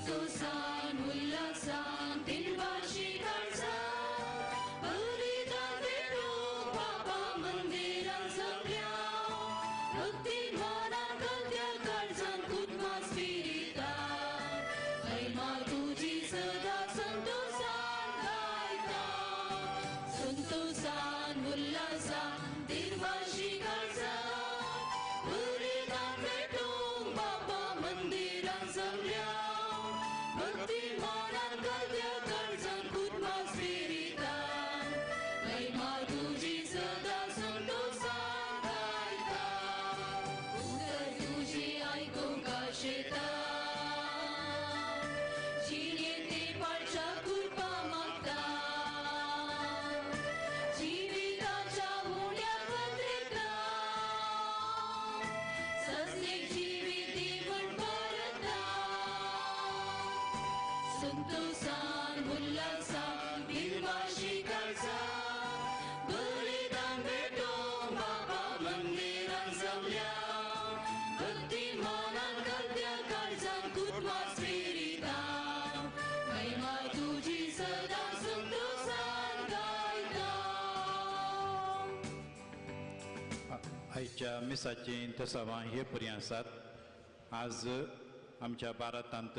संतोषान उल्हासान दिनवाशी काळजा बलिदान भेटो बाबा मंदिरान सगळ्या भक्तीन मनान कद्या काळजान कुटुंबां स्पिरिता महिमा तुझी सदा संतोषान गायता संतोषान उल्हासान दिनवाशी काळजा बलिदान भेटो बाबा मंदिरान सगळ्या भक्तीन मनान कद्या काळजान कुटुंबां स्पिरिता महिमा तुझी सदा संतोषान गायता उतर तुझी आयकूंक आशेता जिणेते पाळच्या कृपा मागता जिविताच्या उण्या कत्रेता सस्नेक जिवीत दिवण परता संतोषान उल्हासान दिनवाशी काळजा बलिदान भेटो बाबा मंदिरान सगळ्या भक्तीन मनान कद्या काळजान कुटुंबां स्पिरिता महिमा तुझी सदा संतोषान गायता आयच्या मिसाची तसावां हे पर्यंत आसात आज आमच्या भारतांत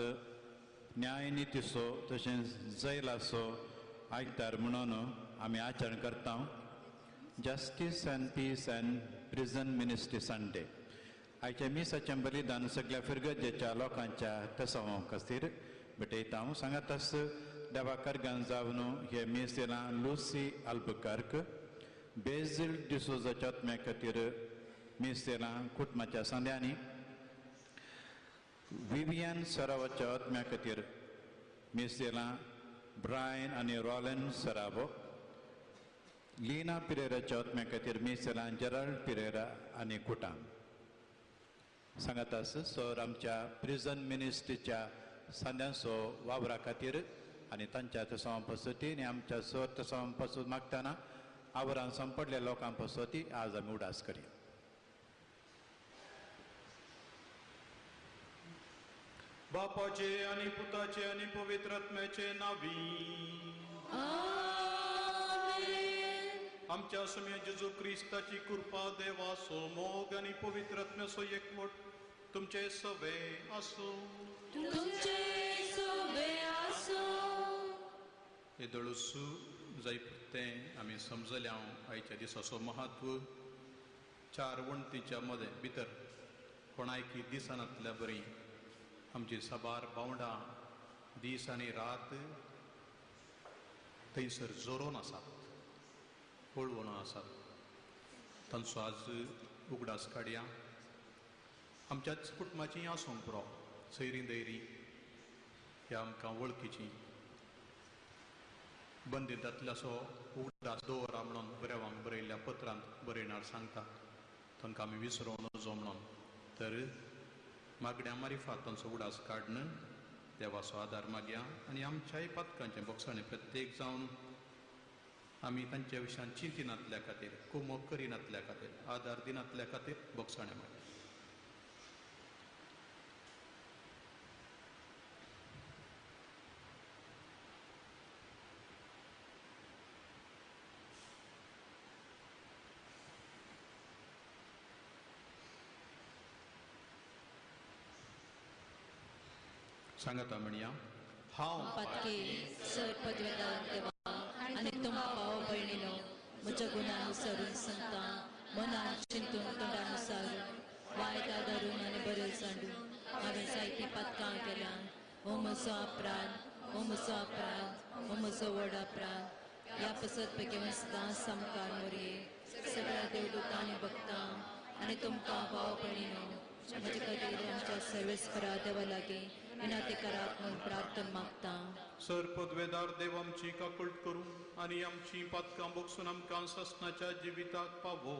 न्याय नितीचो तशेंच जैलाचो आयतार म्हणून आमी आचरण करता justice and peace and prison ministry Sunday आयच्या मिसाचें बलिदान सगळ्या फिरगजेच्या लोकांच्या तसावां खातीर भेटयता सांगात आस देवाकार गांजावन हे मीस दिलां लुसी आल्बुकर्क बेजिल डिसोजाच्या आत्म्या खातीर मीस दिलां कुटुंबाच्या सांद्यांनी विवियन सरावाच्या आत्म्या खातीर मीस दिलां ब्रायन आनी रॉलन सरावो लिना पिरेराच्या आत्म्या खातीर मीस दिलां जेराल्ड पिरेरा आनी कुटाम सांगात आस सर आमच्या प्रिजन मिनिस्ट्रीच्या सांद्यांचो वावरा खातीर आनी तांच्या तसावां पसती आनी आमच्या सर तसावां पसून मागतना आवरान संपडल्या लोकां पसती आज आमी उडास करया बापाचे आणि पुताचे आणि पवित्र आत्म्याचे नावी आमच्या समय जेजू क्रिस्ताची कृपा देवासो मोग आणि पवित्र आत्म्याचो एकवट तुमचे सवे आसो हे दळूसू जायते आमी समजल्या आयच्या दिसाचो महत्व चार वणतीच्या मदें भितर कोणायकी दिसानांतल्या बरी आमची साबार पावंडा दीस आनी रात थंयसर जोरोन आसात पळवून आसात तांचो आज उगडास काडया आमच्याच कुटुंबाची आसूंक पुरो सैरी दैरी ह्या आमकां वळखीची बंदितांतल्याचो उगडास दवरा म्हणून बरेवांक बरयल्ल्या पत्रांत बरयणार सांगता तांकां आमी विसरों नजो म्हणून तर मागण्या मारिफात तांचो उडास काडन देवाचो आदार मागया आनी आमच्याय पातकांचे बक्षांनी प्रत्येक जावन आमी तांच्या विशयान चिंतिनातल्या खातीर कुमोग करिनातल्या खातीर आदार दिनातल्या खातीर बक्षाणे मागया सांगता म्हणया हांव पातके सर पदवेदार देवा आनी तुमकां भाव भयणीनो म्हज्या गुणानुसारून संता मनान चिंतून तोंडानुसार वायदा धरून आनी बरें सांडून हांवें जायतीं पातकां केल्यां हो म्हजो अपराध हो म्हजो अपराध हो म्हजो व्हड अपराध ह्या पसत पैकी वसता समकार मोरये सगळ्या देवदूतां आनी भक्तां आनी तुमकां भाव भयणीनो म्हजे खातीर आमच्या सर्वेस्परा देवा लागीं विनंती करात म्हूण प्रार्थना मागता सर पदवेदार देव आमची काकूट करूं आनी आमची पातकां बगसून आमकां ससनाच्या जिविताक पावो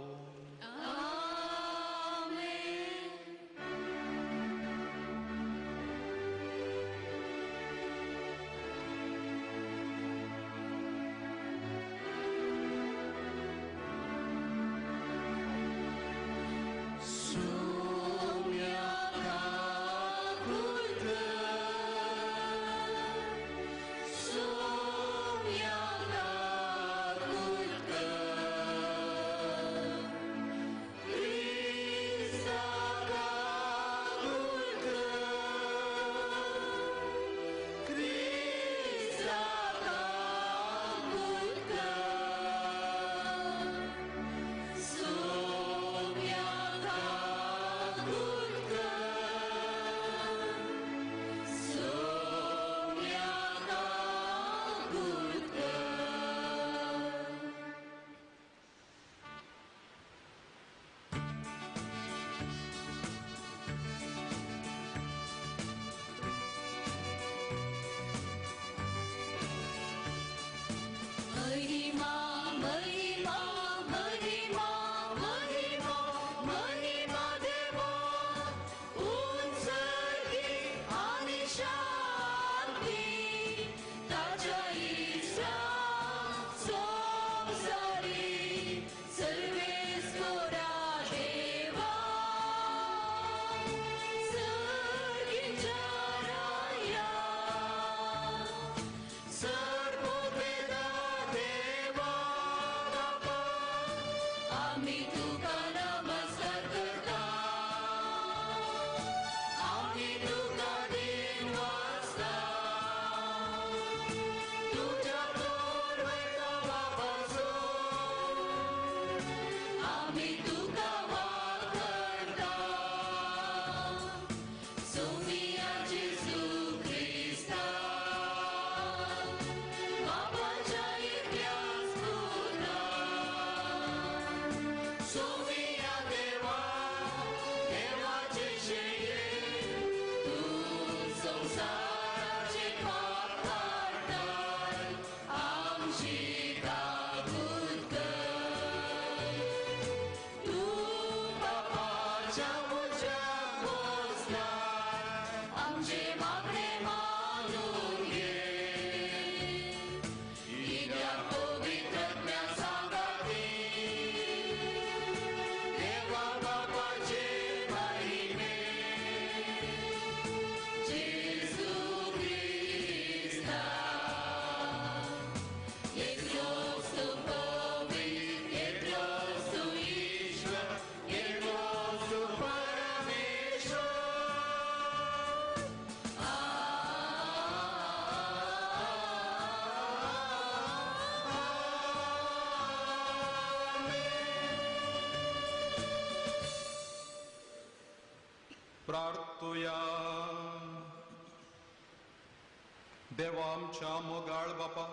देवा आमच्या मोगाळ बापा,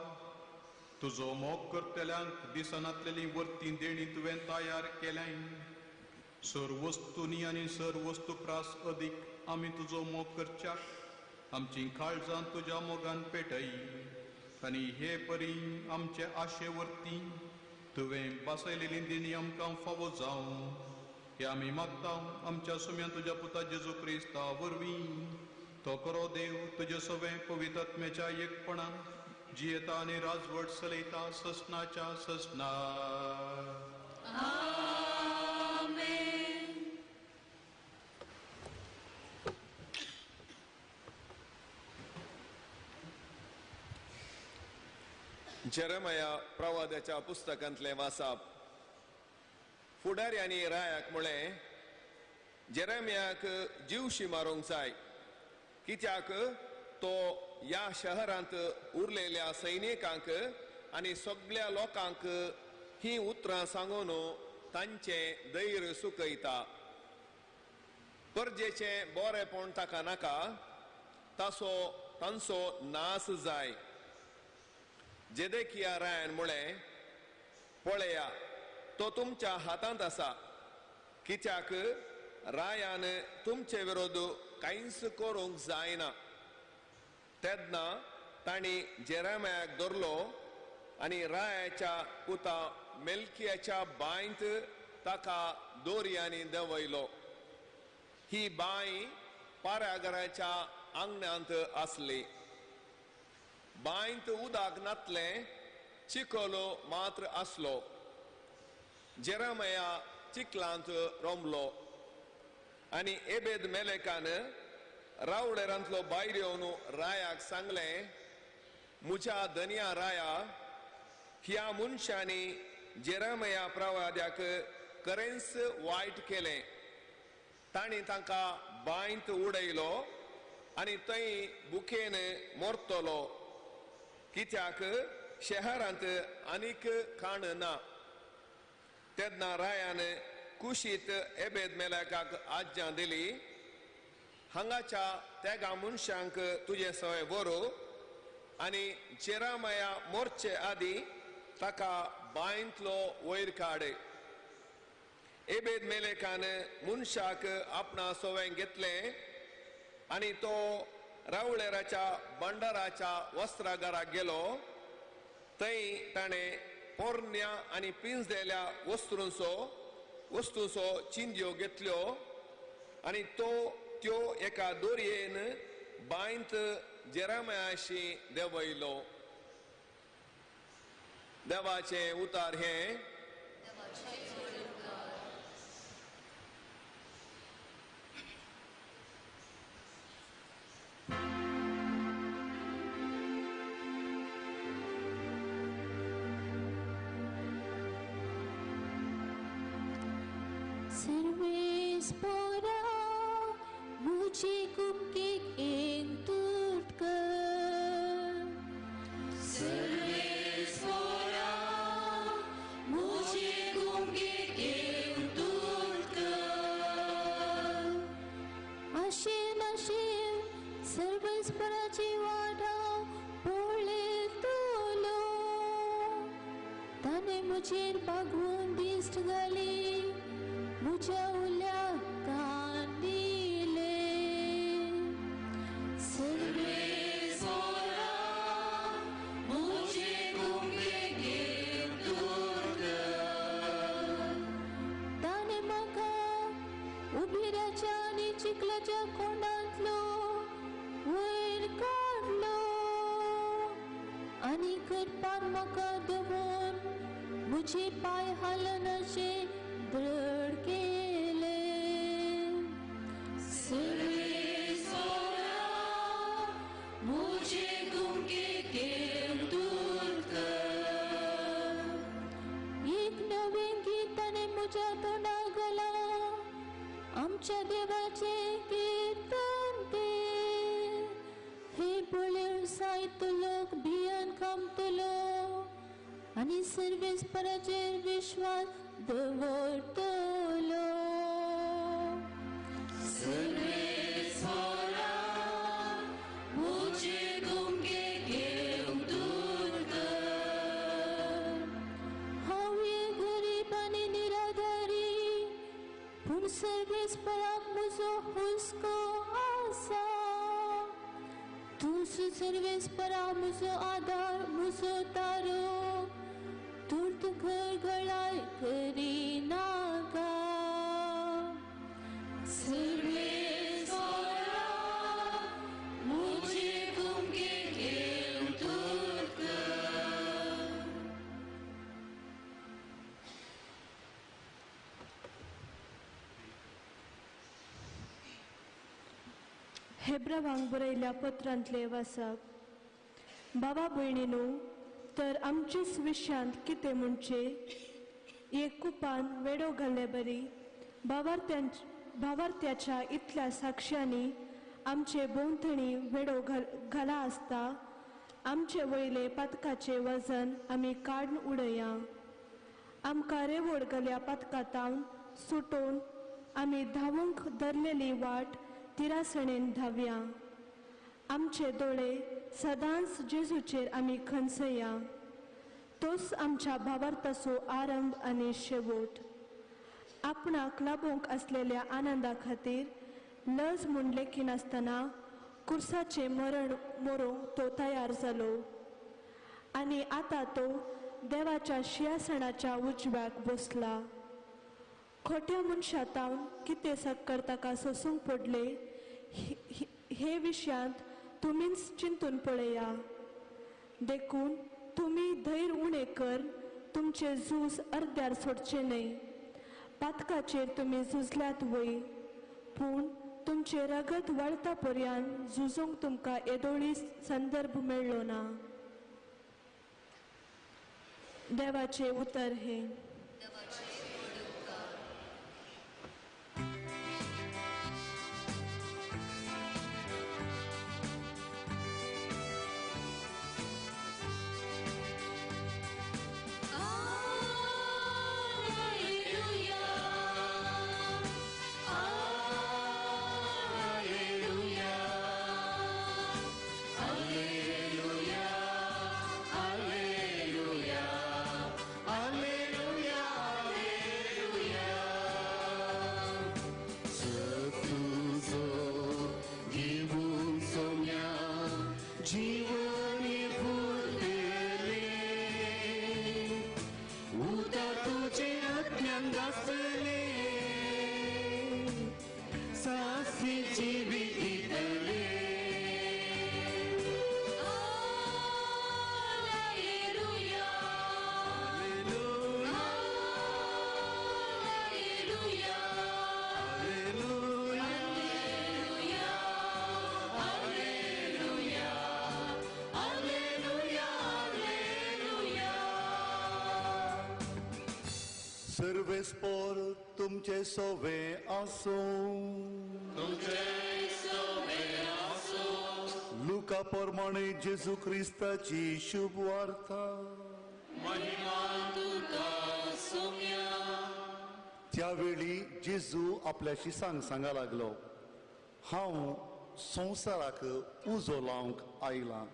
तुजो मोग करतल्यांक दिसनातलेली वर्ती देणी तुवें तयार केल्याय. सर वस्तुनी आनी सर वस्तू प्रास अदीक आमी तुजो मोग करच्याक आमची काळजां तुज्या मोगान पेटय. आनी हे परी आमचे आशे वर्ती तुवें बसयलेली देणी आमकां फावो जावं हे आमी मागता आमच्या सुम्या तुज्या पुता जेजू क्रिस्ता वरवीं. तो करो देव तुजे सवें पवित्र आत्म्याच्या एकपणान जियेता आनी राजवट चलयता ससनाच्या ससना. जेरेमिया प्रवाद्याच्या पुस्तकांतले वाचप. फुडाऱ्यांनी रायाक म्हळें, जेरेमियाक जीवशी मारूंक जाय, कित्याक तो ह्या शहरांत उरलेल्या सैनिकांक आनी सगळ्या लोकांक ही उतरां सांगून तांचे धैर्य सुकयता. परजेचें बरेपण ताका नाका, तांचो नास जाय. जेदेकिया रायान म्हळें, पळया तो तुमच्या हातांत आसा, कित्याक रायान तुमचे विरोध कांयच करूंक जायना. तेन्ना तांणी जेरेमियाक धरलो आनी रायाच्या पुता मेल्कियाच्या बांयंत ताका दोरयांनी देंवयलो. ही बांय पारागराच्या आंगणांत आसली. बांयंत उदक नातलें, चिखल मात्र आसलो. जेरेमिया चिखलांत रमलो आनी एबेद मेलेकान रावडेरांतलो भायर येवन रायाक सांगलें, म्हज्या धन्या राया, ह्या मनशांनी जेरेमिया प्रवाद्याक खरेंच वायट केलें. तांणी तांकां बांयंत उडयलो आनी थंय बुकेन मरतलो, कित्याक शहरांत आनीक खाण ना. तेन्ना रायान कुशीत एबेद मेलेकाक आज्ञा दिली, हांगाच्या तेगा मनशांक तुजे सवय व्हरू आनी जेरेमिया मोरचे आदी ताका बांयंतलो वयर काड. एबेद मेलेकान मनशाक आपणा सवय घेतलें आनी तो रावळेराच्या भंडाराच्या वस्त्रागाराक गेलो. थंय ताणें पोरण्या आनी पिंजलेल्या वस्तूंचो चिंध्यो घेतल्यो आनी त्यो एका दोरयेन बांयंत जेरेमियाशी देंवयलो. देवाचें उतार हें. सर्वेस्परा मुझे कुमकेक एक दूत कर. सर्वेस्परा मुझे कुमकेक एक दूत कर. आशेन सर्वेस्पराची वाटा पळय तोलो. ताणे मुझेर बागवून दिश्ट घाली, मुझ्या उल्या कान दिले. सर्वेस्परा मुझे कुमकेक एक दूत कर. ताणे म्हाका उबिराच्या आनी चिखलाच्या कोंडांतलो वयर काडलो आनी करपान म्हाका दवरून मुझे पाय हालनाचे दृढ केले. सर्वेस्परा मुझे कुमकेक एक दूत कर. एक नवीन गीत ताणे म्हज्या तोंडाक घाला, आमच्या देवाचे कीर्तन ते. हे बळीर सायतलोक भियान कामतलो आनी सर्वेस्पराचेर विश्वास दवरतलो. सर्वेस्परा मुझे कुमकेक तूच सर्वेस्परा मुसो आधार मुसो तारो तुर्त घळघळाय करी नागा सर्वेस्परा मुझे गुंगे घेऊन तुर्त हेब्रावांक बरयल्या पत्रांतले वाचप बाबा भयणीनो तर आमचेच विशयांत कितें म्हणचे एकुपान वेडो घाल्ले बरी भावार्थ्याच्या इतल्या साक्षांनी आमचे भोंवतणी वेडो घाला आसता आमचे वयले पातकाचे वजन आमी काडून उडया आमकां रेवोड घाल्या पातकातावन सुटोवन आमी धावूंक धरलेली वाट तिरासणेन धावया आमचे दोळे सदांच जेजूचेर आमी खंचया तोच आमच्या भावार्थाचो आरंभ आनी शेवट आपणाक लाबूंक आसलेल्या आनंदा खातीर लज म्हूण लेखी नासतना कुर्साचे मरण मोरूंक तो तयार जालो आनी आतां तो देवाच्या सिंहासनाच्या उजव्याक बसला खोट्या मनशातावन कितें सक्कर ताका सोसूंक पडले हे विशयांत तुमीच चिंतून पळया देखून तुमी धैर्य उणें कर तुमचे झूज अर्द्यार सोडचे न्हय पातकाचेर तुमी झुजल्यात वय पूण तुमचे रगत वळता पर्यंत झुजूंक तुमकां येदोळी संदर्भ मेळ्ळो ना देवाचे उतर हे सर्वेस्पर तुमचे सोवे आसो लुका प्रमाणे जेजू क्रिस्ताची शुभ वार्ता त्यावेळी जेजू आपल्याशी सांगा लागलो हांव संवसाराक उजो लावंक आयला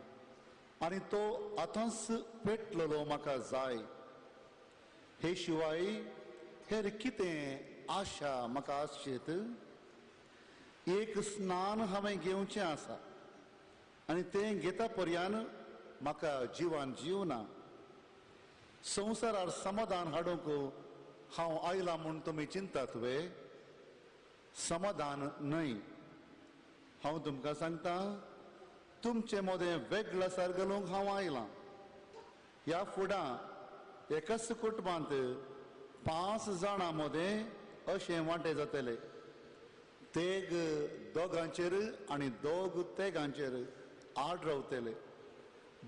आनी तो आतांच पेटलेलो म्हाका जाय हे शिवाय हेर कितें आशा म्हाका आसचेत एक स्नान हांवें घेवचें आसा आनी तें घेता पर्यंत म्हाका जिवान जीवना संवसारार समाधान हाडूंक हांव आयला म्हूण तुमी चिंतात वे समाधान न्हय हांव तुमकां सांगता तुमचे मोदें वेगळासार घालूंक हांव आयलां ह्या फुडां एकाच कुटुंबांत 5 जाणां मदें अशें वांटे जातले तेग दोगांचेर आनी दोग तेगांचेर आड रावतले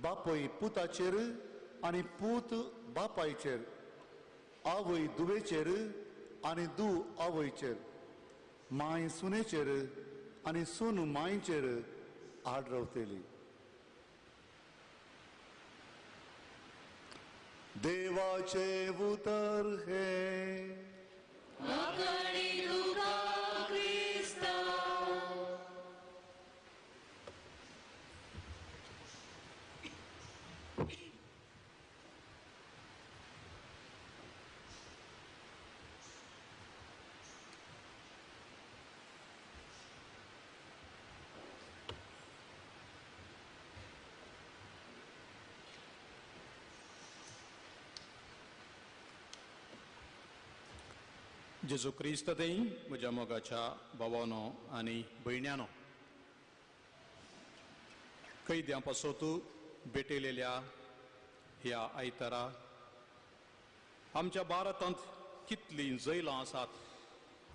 बापूय पुताचेर आनी पूत बापायचेर आवय दुवेचेर आनी आवयचेर माय सुनेचेर आनी सून मायचेर आड रावतली देवाचे उतर हे जेजू क्रिस्त देई म्हज्या मोगाच्या भावानो आनी भयण्यानो, कैद्यां पासोतू भेटयलेल्या ह्या आयतारा आमच्या भारतांत कितलीं जैलां आसात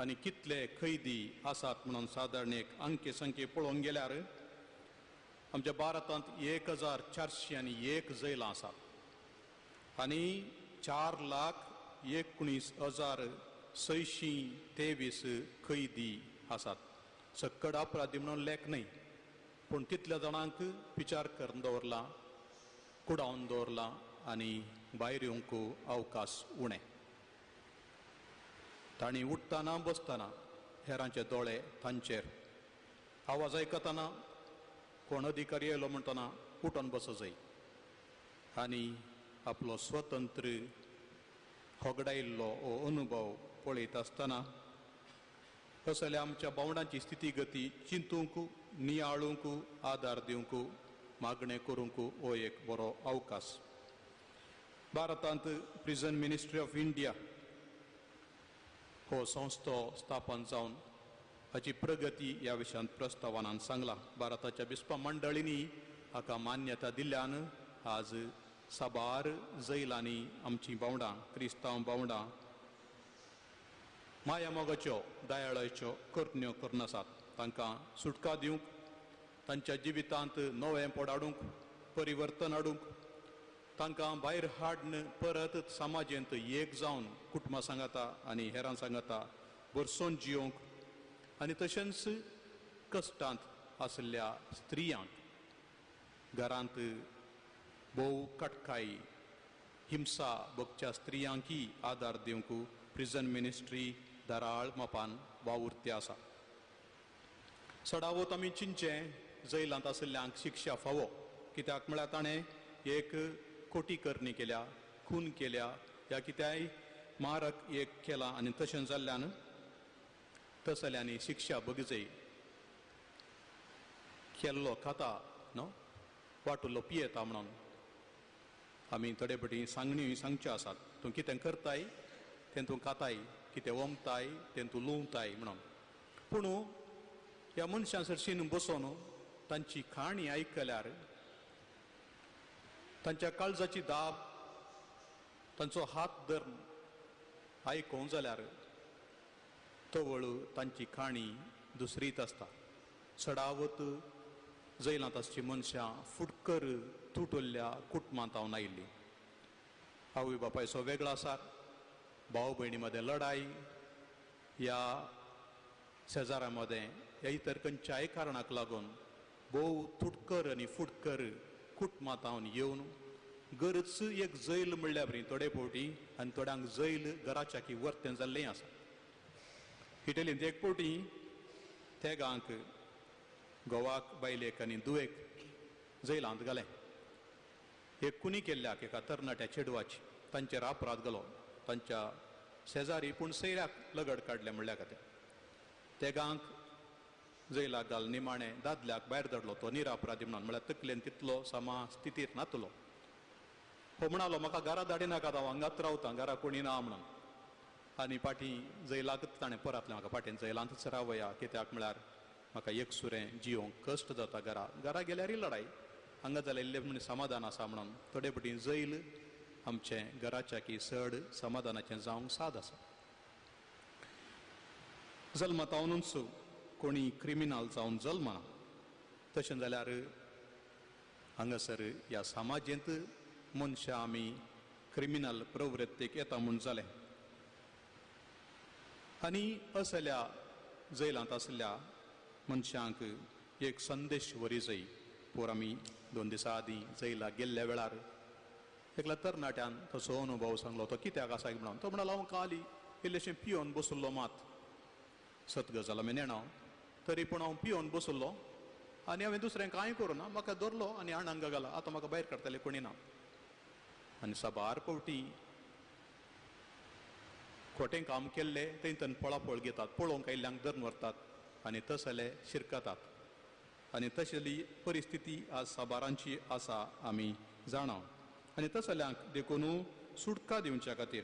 आनी कितले कैदी आसात म्हणून सादारण एक अंके संख्ये पळोवंक गेल्यार आमच्या भारतांत 1401 जैलां आसात आनी 4,19,623 कैदी आसात. सक्कड अपराधी म्हणून लेख न्हय, पूण तितल्या जाणांक विचार करून दवरला, कुडावन दवरला आनी भायर येवंक अवकाश उणे. तांणी उठतना बसतना हेरांचे दोळे तांचेर, आवाज आयकतना कोण अधिकारी येयलो म्हणटना उठोन बस जाय आनी आपलो स्वतंत्र होगडायिल्लो हो अनुभव पळयत आसतना असल्या आमच्या भावंडांची स्थितीगती चिंतूंक, नियाळूंक, आदार दिवंक, मागणें करूंक हो एक बरो अवकाश. भारतांत प्रिझन मिनिस्ट्री ऑफ इंडिया हो संस्थो स्थापन जावन हाची प्रगती ह्या विशयांत प्रस्तावनान सांगला. भारताच्या बिस्पा मंडळींनी हाका मान्यता दिल्ल्यान आज साबार जैलांनी आमची भावंडां, क्रिस्तांव भावंडां माया मोगाच्यो, दयाळाच्यो करण्यो करन आसात. तांकां सुटका दिवंक, तांच्या जिवितांत नवेंपण हाडूंक, परिवर्तन हाडूंक, तांकां भायर हाडन परत समाजेंत एक जावन कुटुंबां सांगाता आनी हेरां सांगाता बरसोन जियोंक आनी तशेंच कश्टांत आसल्या स्त्रियांक, घरांत भोव कटकाई, हिंसा भोगच्या स्त्रियांकी आदार दिवंक प्रिझन मिनिस्ट्री दाराळ मापान वावुरती आसा. सडावत आमी चिंचे जैलांत आशिल्ल्यांक शिक्षा फावो, कित्याक म्हळ्यार ताणें एक कोटीकरणी केल्या, खून केल्या, या कित्याय मारक एक केला आनी तशें जाल्ल्यान तसल्यांनी शिक्षा भोगजय. केल्लो खाता न्हू, वाटुल्लो पियेता म्हणून आमी थोडे फावटी सांगण्योय सांगच्यो आसात. तूं कितें करताय तें तूं खाताय, कितें वमताय तें तूं लुंवताय म्हणून. पूण ह्या मनशां सरशीन बसोन तांची खाणी आयकल्यार, तांच्या काळजाची दाब, तांचो हात धरून आयकूं जाल्यार तवळ तांची खाणी दुसरीच आसता. सडावत जैलांत आसची मनशां फुडकर तुटुल्ल्या कुटुंबांत आयिल्लीं. आवय बापायचो वेगळो आसार, भाव भयणी मदें लढाई, ह्या शेजाऱ्यां मदें ह्या इतर खंयच्याय कारणाक लागून भोव तुटकर आनी फुडकर कुटुंबांत येवन गरज एक जैल म्हणल्या बरी थोडे फावटी, आनी थोड्यांक जैल घराच्या की वर्तें जाल्लें आसा. इटलींत एक फावटी तेगांक घोवाक, बायलेक आनी दुवेक जैलांत घालें. एक कुणी केल्ल्याक एका तरणाट्या चेडवाची तांचेर अपराध घालो. तांच्या शेजारी पूण सैऱ्याक लगड काडलें म्हणल्या खातीर तेगांक जैलाक घाल निमाणें दादल्याक भायर धाडलो. तो निरापराधी म्हणून, म्हळ्यार तकलेन तितलो समा स्थितीर नातलो. हो म्हणालो म्हाका घरा धाडिनाकात, हांव हांगाच रावतां, घरा कोणी ना म्हणून. आनी फाटीं जैलाकच ताणें परतलें, म्हाका फाटीं जैलांतच रावया, कित्याक म्हळ्यार म्हाका एकसुरें जियोंक कश्ट जाता. घरा गेल्यारय लढाय, हांगा जाल्यार इल्लें म्हण समाधान आसा म्हणून थोडे फावटी जैल आमचें घराच्या की चड समाधानाचें जावंक साद आसा. जल्मतावनूच कोणी क्रिमिनल जावन जल्मना, तशें जाल्यार हांगासर ह्या समाजेंत मनशां आमी क्रिमिनल प्रवृत्तीक येता म्हूण जालें. आनी असल्या जैलांत आसल्या मनशांक एक संदेश वरी जाय. पोर आमी 2 दिसां आदीं जैलाक गेल्ल्या वेळार एकल्या तरणाट्यान तसो अनुभव सांगलो. तो कित्याक आसा म्हणून तो म्हणलो, हांव काली इल्लेशें पियोन बसुल्लो, मात सतगजाल आमी नेणो, तरी पूण हांव पियोन बसुल्लो आनी हांवें दुसरें कांय करूं ना, म्हाका धरलो आनी आणांक घाला, आतां म्हाका भायर काडटलें कोणी ना. आनी साबार फावटी खोटें काम केल्लें थंयतन पळापळ घेतात, पळोवंक आयिल्ल्यांक धरून व्हरतात आनी तसले शिरकतात. आनी तशेली परिस्थिती आज साबारांची आसा आमी जाणा. आनी तसल्यांक देखून सुटका दिवच्या खातीर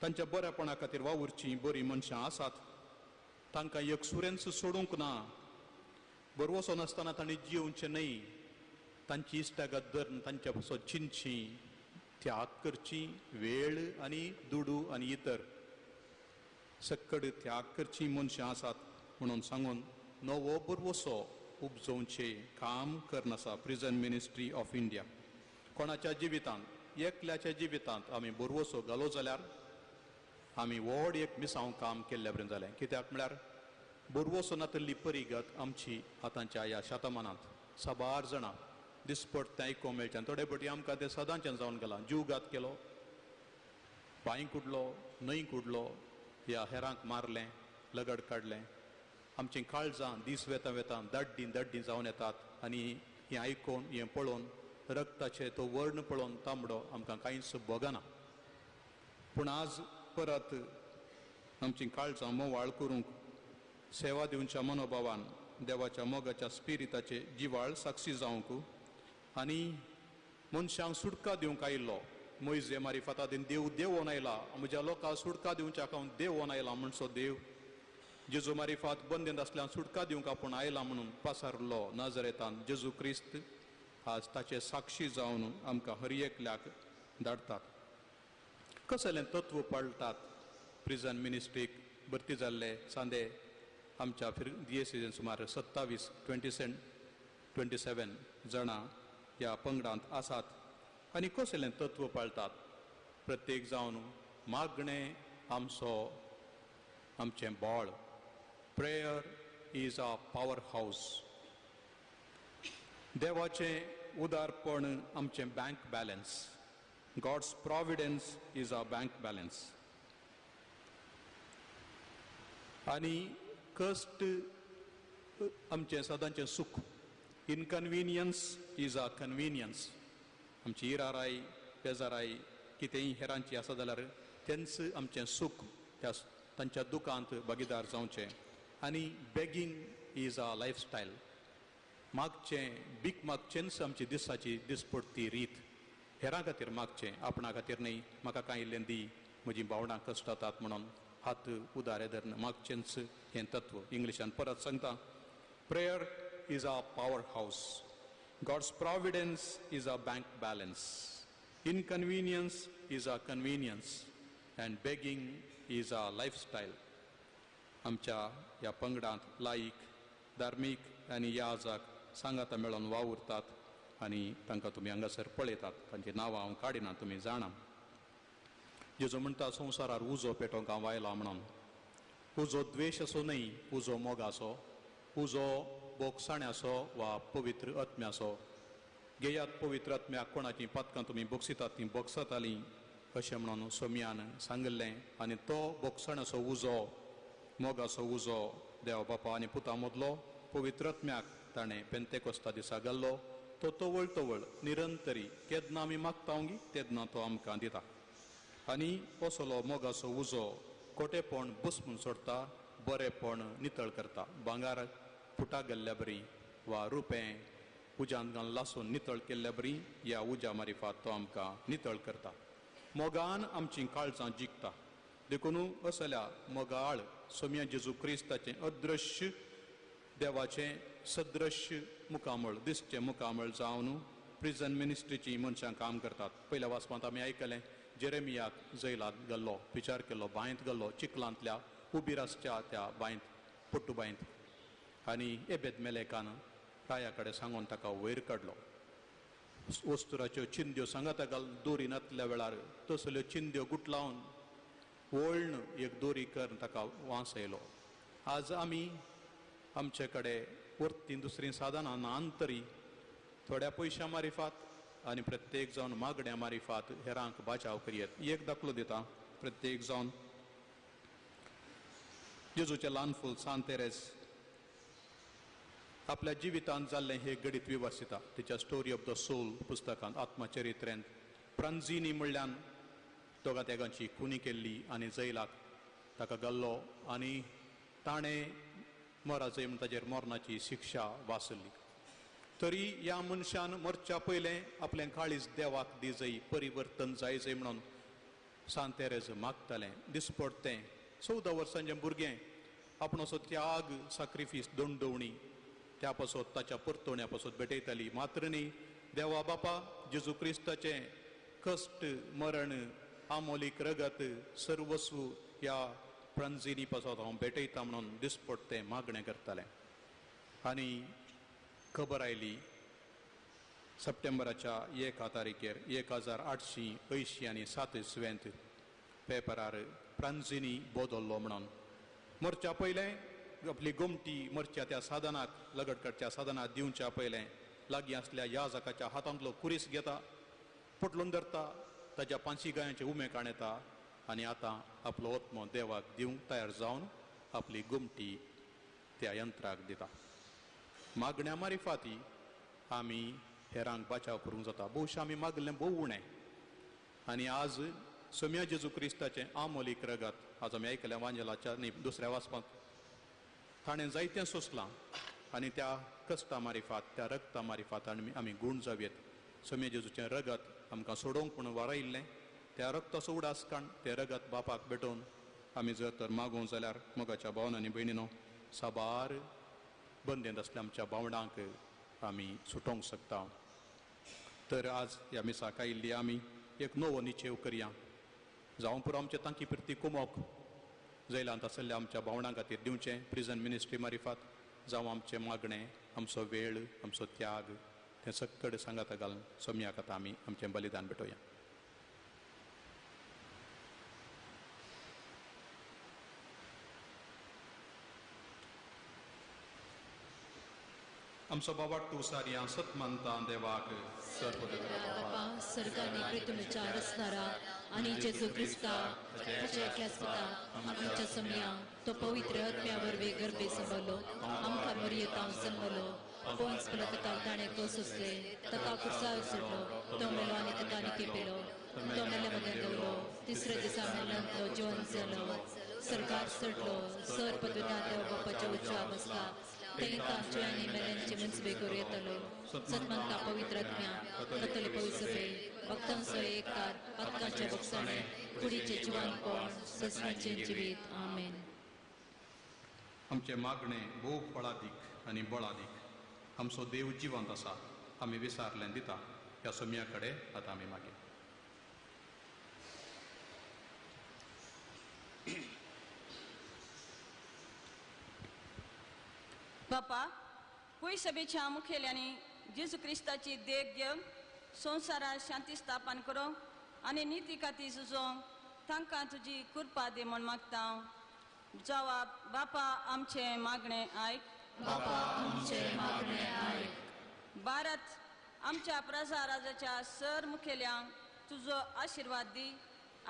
तांच्या बऱ्यापणा खातीर वावुरचीं बरीं मनशां आसात. तांकां एक सुरेंस सोडूंक ना. बरो वचोन आसतना तांणी जिवचें न्हय. तांची इश्टागत धरून तांच्या पासून चिंतची, त्याग करची, वेळ आनी दुडू आनी इतर सक्कड त्याग करची मनशां आसात म्हणून सांगून नवो बरवसो उपजोवचे काम करनासा प्रिजन मिनिस्ट्री ऑफ इंडिया. कोणाच्या जिवितांत, एकल्याच्या जिवितांत आमी बरवसो घालो जाल्यार आमी व्हड एक मिसांव काम केल्ल्या बरें जालें. कित्याक म्हळ्यार बरवसोनातली परिगत आमची आतांच्या ह्या शतमानांत साबार जाणां दिसपट तें आयकोंक मेळचें. थोडे फावटी आमकां तें सदांचें जावन गेलां. जीवघात केलो, पांय कुडलो, न्हंय कुडलो, ह्या हेरांक मारलें, लगड काडलें. आमचीं काळजां दीस वेता वेता दड्डी जावन येतात आनी हें आयकोन हें पळोवन रक्ताचे तो वर्ण पळोवन तांबडो आमकां कांयच भोगना. पूण आज परत आमचीं काळजां मोवाळ करूंक सेवा दिवच्या मनोभावान देवाच्या मोगाच्या स्पिरिताचे जिवाळ साक्षी जावंक आनी मनशांक सुटका दिवंक आयिल्लो. मोइजे मारिफातान देव देवोन आयला, म्हज्या लोकांक सुटका दिवच्याक हांव देवोन आयला म्हणसो देव जेजू मारिफात बंदेंत आसल्यान सुटका दिवंक आपूण आयला म्हणून पासारलो नाजरेतान जेजू क्रिस्त आज ताचे साक्षी जावन आमकां हर एकल्याक धाडटात. कसलें तत्व पळटात प्रिजन मिनिस्ट्रीक भरती जाल्ले सांदे आमच्या DSCन सुमार 27 जाणां ह्या पंगडांत आसात. आनी कसलें तत्व पाळटात. प्रत्येक जावन मागणें आमचें बळ. Prayer is a power house. देवाचें उदारपण आमचें bank balance. God's providence is a bank balance. आनी कश्ट आमचें सदांचें सुख. Inconvenience is a convenience. आमची इराराय बेजाराय कितेंय हेरांची आसा जाल्यार तेंच आमचें सुख. तांच्या दुखांत भागीदार जावचें. आनी बेगींग इज अ लायफस्टायल. मागचें भीक मागचेंच आमची दिसाची दिसपडटी रीत. हेरां खातीर मागचें, आपणा खातीर न्हय. म्हाका कांय इल्लें दी, म्हजीं भावंडां कश्ट जातात म्हणून हात उदारे धरून मागचेंच हें तत्व. इंग्लिशान परत सांगता. Prayer is a power house. God's providence is a bank balance. Inconvenience is a convenience. And begging is a lifestyle. आमच्या ह्या पंगडांत लायक, धार्मीक आनी याजाक सांगाता मेळोन वावुरतात आनी तांकां तुमी हांगासर पळयतात. तांची नांवां हांव काडिना, तुमी जाणा. जेजू म्हणटा संवसारार उजो पेटोवंक हांव आयला म्हणून. उजो द्वेश असो न्हय, उजो मोगाचो. उजो बोगसाण्याचो वा पवित्र आत्म्याचो. घेयात पवित्र आत्म्याक कोणाची पदकां तुमी बोगसितात ती बोगसतालीं अशें म्हणून सोम्यान सांगलें. आनी तो बोगसण्याचो उजो, मोगाचो उजो देवा बापा आनी पुता मदलो पवित्र आत्म्याक ताणें पेंतेकोस्ता दिसा घाल्लो. तो तवळ निरंतरी केदना आमी मागतांगी तेदना तो आमकां दिता. आनी असलो मोगाचो उजो खोटेपण बुसमून सोडटा, बरेपण नितळ करता. भांगार फुटा गेल्ल्या बरी वा रुपें उज्यांत घालून लासून नितळ केल्ल्या बरी ह्या उज्या मारिफात तो आमकां नितळ करता. मोगान आमचीं काळजां जिखता. देखून असल्या मोगाळ सोम्या जेजू क्रिस्ताचें अदृश्य देवाचें सदृश्य मुखामळ दिसचें मुखामळ जावन प्रिजन मिनिस्ट्रीची मनशां काम करतात. पयल्या वाचपांत आमी आयकलें जेरेमियाक जैलांत घाल्लो, विचार केल्लो, बांयंत घाल्लो, चिखलांतल्या उबिरासच्या त्या बांयंत, पट्टू बांयंत. आनी एबेद मेलेकान राया कडेन सांगून ताका वयर काडलो. वस्तुराच्यो चिंद्यो सांगाता घाल दोरीनातल्या वेळार तसल्यो चिंद्यो गुटलावन वळण एक दोरी करून ताका वास येयलो. आज आमी आमचे कडेन परती दुसरीं साधनां नात तरी थोड्या पयशां मारिफात आनी प्रत्येक जावन मागण्या मारिफात हेरांक बाचाव करियेत. एक दाखलो दिता. प्रत्येक जावन जेजूचें ल्हान फूल सांत तेरेस आपल्या जिवितांत जाल्लें हे गडीत विवसिता. तिच्या स्टोरी ऑफ द सोल पुस्तकांत आत्मचरित्रेंत प्रांजिनी म्हणल्यान दोगा तेगांची खुनी केल्ली आनी जैलाक ताका घाल्लो आनी ताणें मरा जय म्हण ताचेर मरणाची शिक्षा वाचली. तरी ह्या मनशान मरच्या पयलें आपलें काळीज देवाक दी जय, परिवर्तन जाय जय म्हणून सांतेरेज मागतालें दिसपडटें 14 वर्सांचें भुरगें आपण असो त्याग सॅक्रिफीस दोंडवणी त्या पासत ताच्या परतवण्या पासत भेटयताली मात्र न्ही देवा बापा जेजू क्रिस्ताचें कश्ट मरण आमोलीक रगत सर्वस्व ह्या प्रांजिनी पासत हांव भेटयता म्हणून दिसपडटें मागणें करतालें आनी खबर आयली सप्टेंबराच्या 1 तारीखेर 1880 आनी 27 पेपरार प्रांजिनी बदल्लो म्हणून मरच्या पयलें आपली गोमटी मरच्या त्या साधनाक लगडकडच्या साधनाक दिवच्या पयलें लागीं आसल्या याजकाच्या हातांतलो कुरीस घेता पटलून धरता ताच्या 5 गायांचे उमेकाण येता आनी आतां आपलो ओत्मो देवाक दिवंक तयार जावन आपली गोमटी त्या यंत्राक दिता मागण्या मारी फाती आमी हेरांक बचाव करूंक जाता भोवशा आमी मागलें भोव उणें आनी आज सोम्या जेजू क्रिस्ताचें आमोलीक रगत आज आमी आयकल्या वांजेलाच्या न्ही दुसऱ्या वाचपाक ताणें जायतें सोंसलां आनी त्या कश्टा मारिफात त्या रगता मारिफात आमी गूण जावयेत सोम्या जेजूचें रगत आमकां सोडोवंक म्हणून वारयल्लें त्या रगताचो उडासकाण तें रगत बापाक भेटोवन आमी जर तर मागूं जाल्यार मोगाच्या भावनांनी भयणीनो साबार बंदेंत असल्या आमच्या भावंडांक आमी सुटोवंक शकता तर आज ह्या मिसाक आयिल्ली आमी एक नवो निचेव करया जावं पुरो आमचे तांकी पिर्ती कुमोक जैलांत आसलेल्या आमच्या भावंडां खातीर दिवचें प्रिजन मिनिस्ट्री मारिफात जावं आमचें मागणें आमचो वेळ आमचो त्याग तें सक्कड सांगात घालून सोम्याक आतां आमी आमचें बलिदान भेटोवया आमचो बाबा तूं सारया सत मानता देवाक बापा सर्गांनी प्रितुमेचार असणारा आणि जेजू क्रिस्ता ताच्या एकल्याच पुता आमच्या समया तो पवित्र आत्म्यावर गर्भे संभवलो आमकां मरियेतां जन्मलो पोंच पिलाताक ताणें कस सोंसले ताका कुर्सार सुटलो तो मेलो आनी ताका निके पेलो तो मेल्या मदें दवरलो तिसऱ्या दिसा मेल्यांतलो जिवन जालो सरकार चडलो सर पदवीदार देव बापाच्या उच्चार बसला तें तांचे आनी मेल्यांचे मुन्सिबे करूं येतलो सत्मंता पवित्र आत्म्या कतले पवित्र भक्तांचो एकात पातकांचे बक्षाणे कुडीचे जिवानपण ससणीचे जिवीत आमेन आमचे मागणें भोव फळादीक आनी बळादीक आमचो देव जिवंत आसा आमी विसारलें दिता ह्या सोम्या कडेन आतां आमी मागया बापा कुय सभेच्या मुखेल्यांनी जेजू क्रिस्ताची देख घेवन संवसारात शांती स्थापन करूंक आनी निती खातीर झुजोवंक तांकां तुजी कृपा दे म्हूण मागता जवाब बापा आमचें मागणें आयक बापा आमचें मागणें आयक भारत आमच्या प्रजा राजाच्या सर मुखेल्यांक तुजो आशिर्वाद दी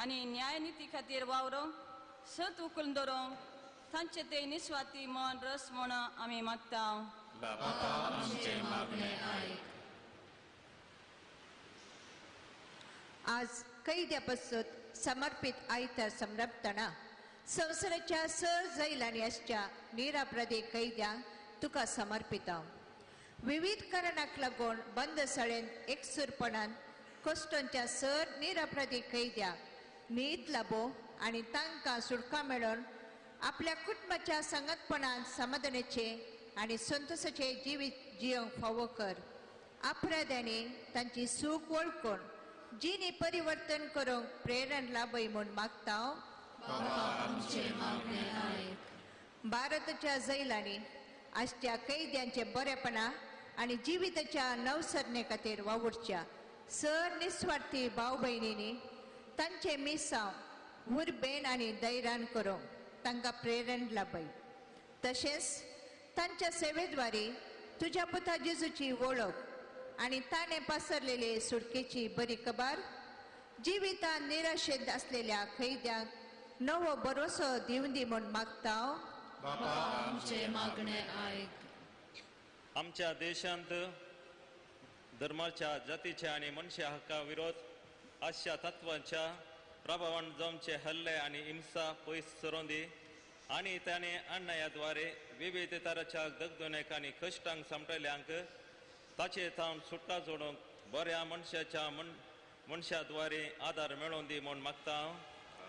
आनी न्याय निती खातीर वावरूंक सत उखलून दवरूंक तांचे ते निस्वार्थी मन रस म्हूण आमी मागता बापा आमचें मागणें आयक आज कैद्या पसत समर्पित आयतार समरपतना संवसाराच्या सर जैल आनी आसच्या निरापराधी कैद्यांक तुका समर्पिता विविध कारणाक लागून बंद शाळेंत एकसुरपणान कोस्टोंच्या सर निरापराधी कैद्यांक न्हीद लाबो आनी तांकां सुटका मेळोवन आपल्या कुटुंबाच्या संगतपणान समाधानाचे आनी संतोशाचे जिवीत जियोंक फावो कर अपराध्यांनी तांची सूख वळखून जिणी परिवर्तन करूंक प्रेरण लाभय म्हूण मागता भारताच्या जैलांनी आसच्या कैद्यांचे बरेपणा आनी जिविताच्या नवसरणे खातीर वावुरच्या सर निस्वार्थी भाव भयणींनी तांचे मिसांव उर्बेन आनी धैर्यान करूंक तांकां प्रेरण लाभय तशेंच तांच्या सेवेद्वारी तुज्या पुता जेजूची वळख आनी ताणें पसरलेले सुटकेची बरी खबर जिवितांत निराशेत आसलेल्या कैद्यांक नवो भरोसो दिवन दी म्हूण मागता आमचें मागणें आयक आमच्या देशांत धर्माच्या जातीच्या आनी मनशा हक्का विरोध अशा तत्वांच्या प्रभावान जावचे हल्ले आनी हिंसा पयस सरोवन दी आनी ताणें अन्यायाद्वारे विविध तराच्या दगदुनेक आनी कश्टांक समटल्यांक ताचे थावन सुटका जोडूंक बऱ्या मनशाच्या मनशाद्वारे आदार मेळोवन दी म्हूण मागता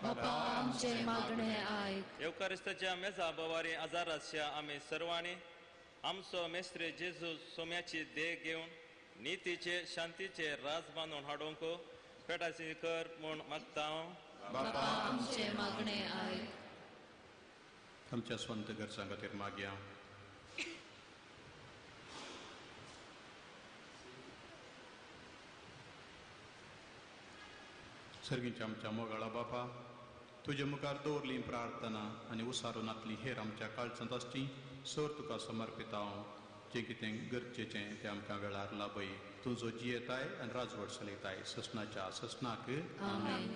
बापा आमचे मागणे आयक. येवकारिस्ताच्या मेजा बोवारी आजाराच्या आमी सर्वांनी आमचो मेस्त्री जेजू सोम्याची देख घेवन नितीचे शांतीचे राज बांदून हाडूंक पेटाची कर म्हूण मागता बापा आमचे मागणे आयक. आमच्या स्वंत गरजां खातीर मागया. सर्गीच्या आमच्या मोगाळा बापा, तुजे मुखार दवरली प्रार्थना आनी उसारोनातली हेर आमच्या काळजांत आसची सर तुका समर्पित हांव. जें कितें गरजेचें तें आमकां वेळार लाभय. तुजो जियेताय आनी राजवट चलयताय ससनाच्या ससनाक. आमेन.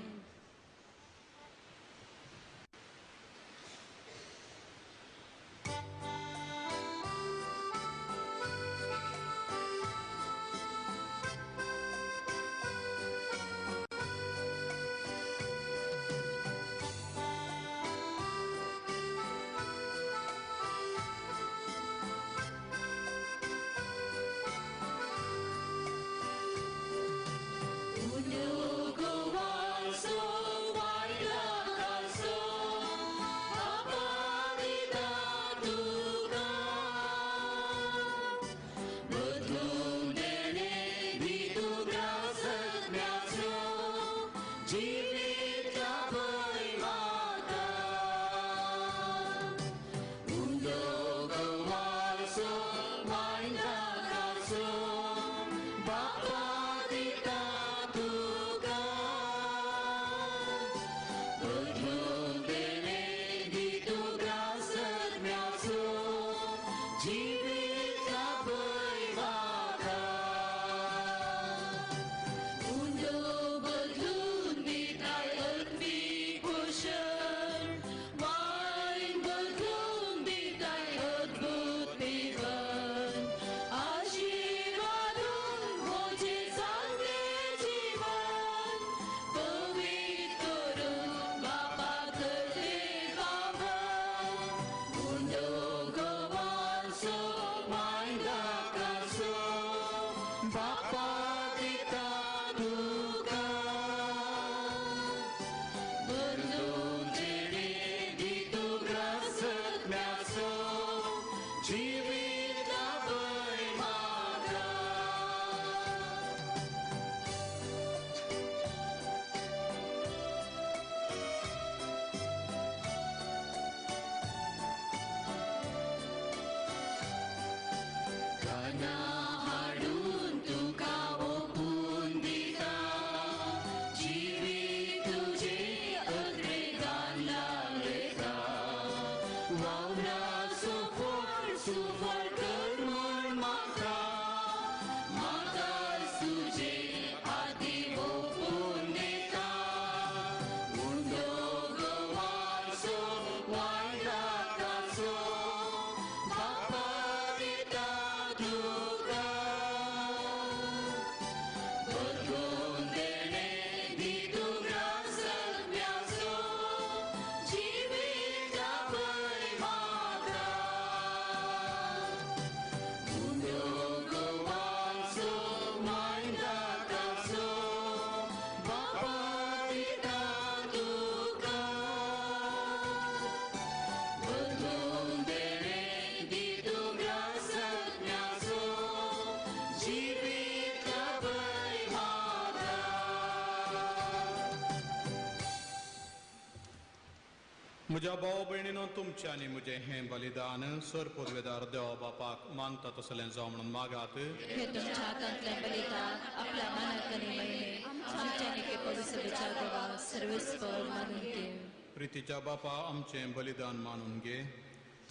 म्हज्या भाव भयणीनो, तुमचे आनी म्हजें हें बलिदान सर पदवेदार देवा बापाक मानता तसलें जावं म्हणून मागात. हे तुमच्या हातांतलें बलिदान आपल्या मनात आनी मयेन आमच्यानी के पवित्र विचार देवा सर्वेस्पर मानून घे. प्रितीच्या बापा, आमचें बलिदान मानून घे.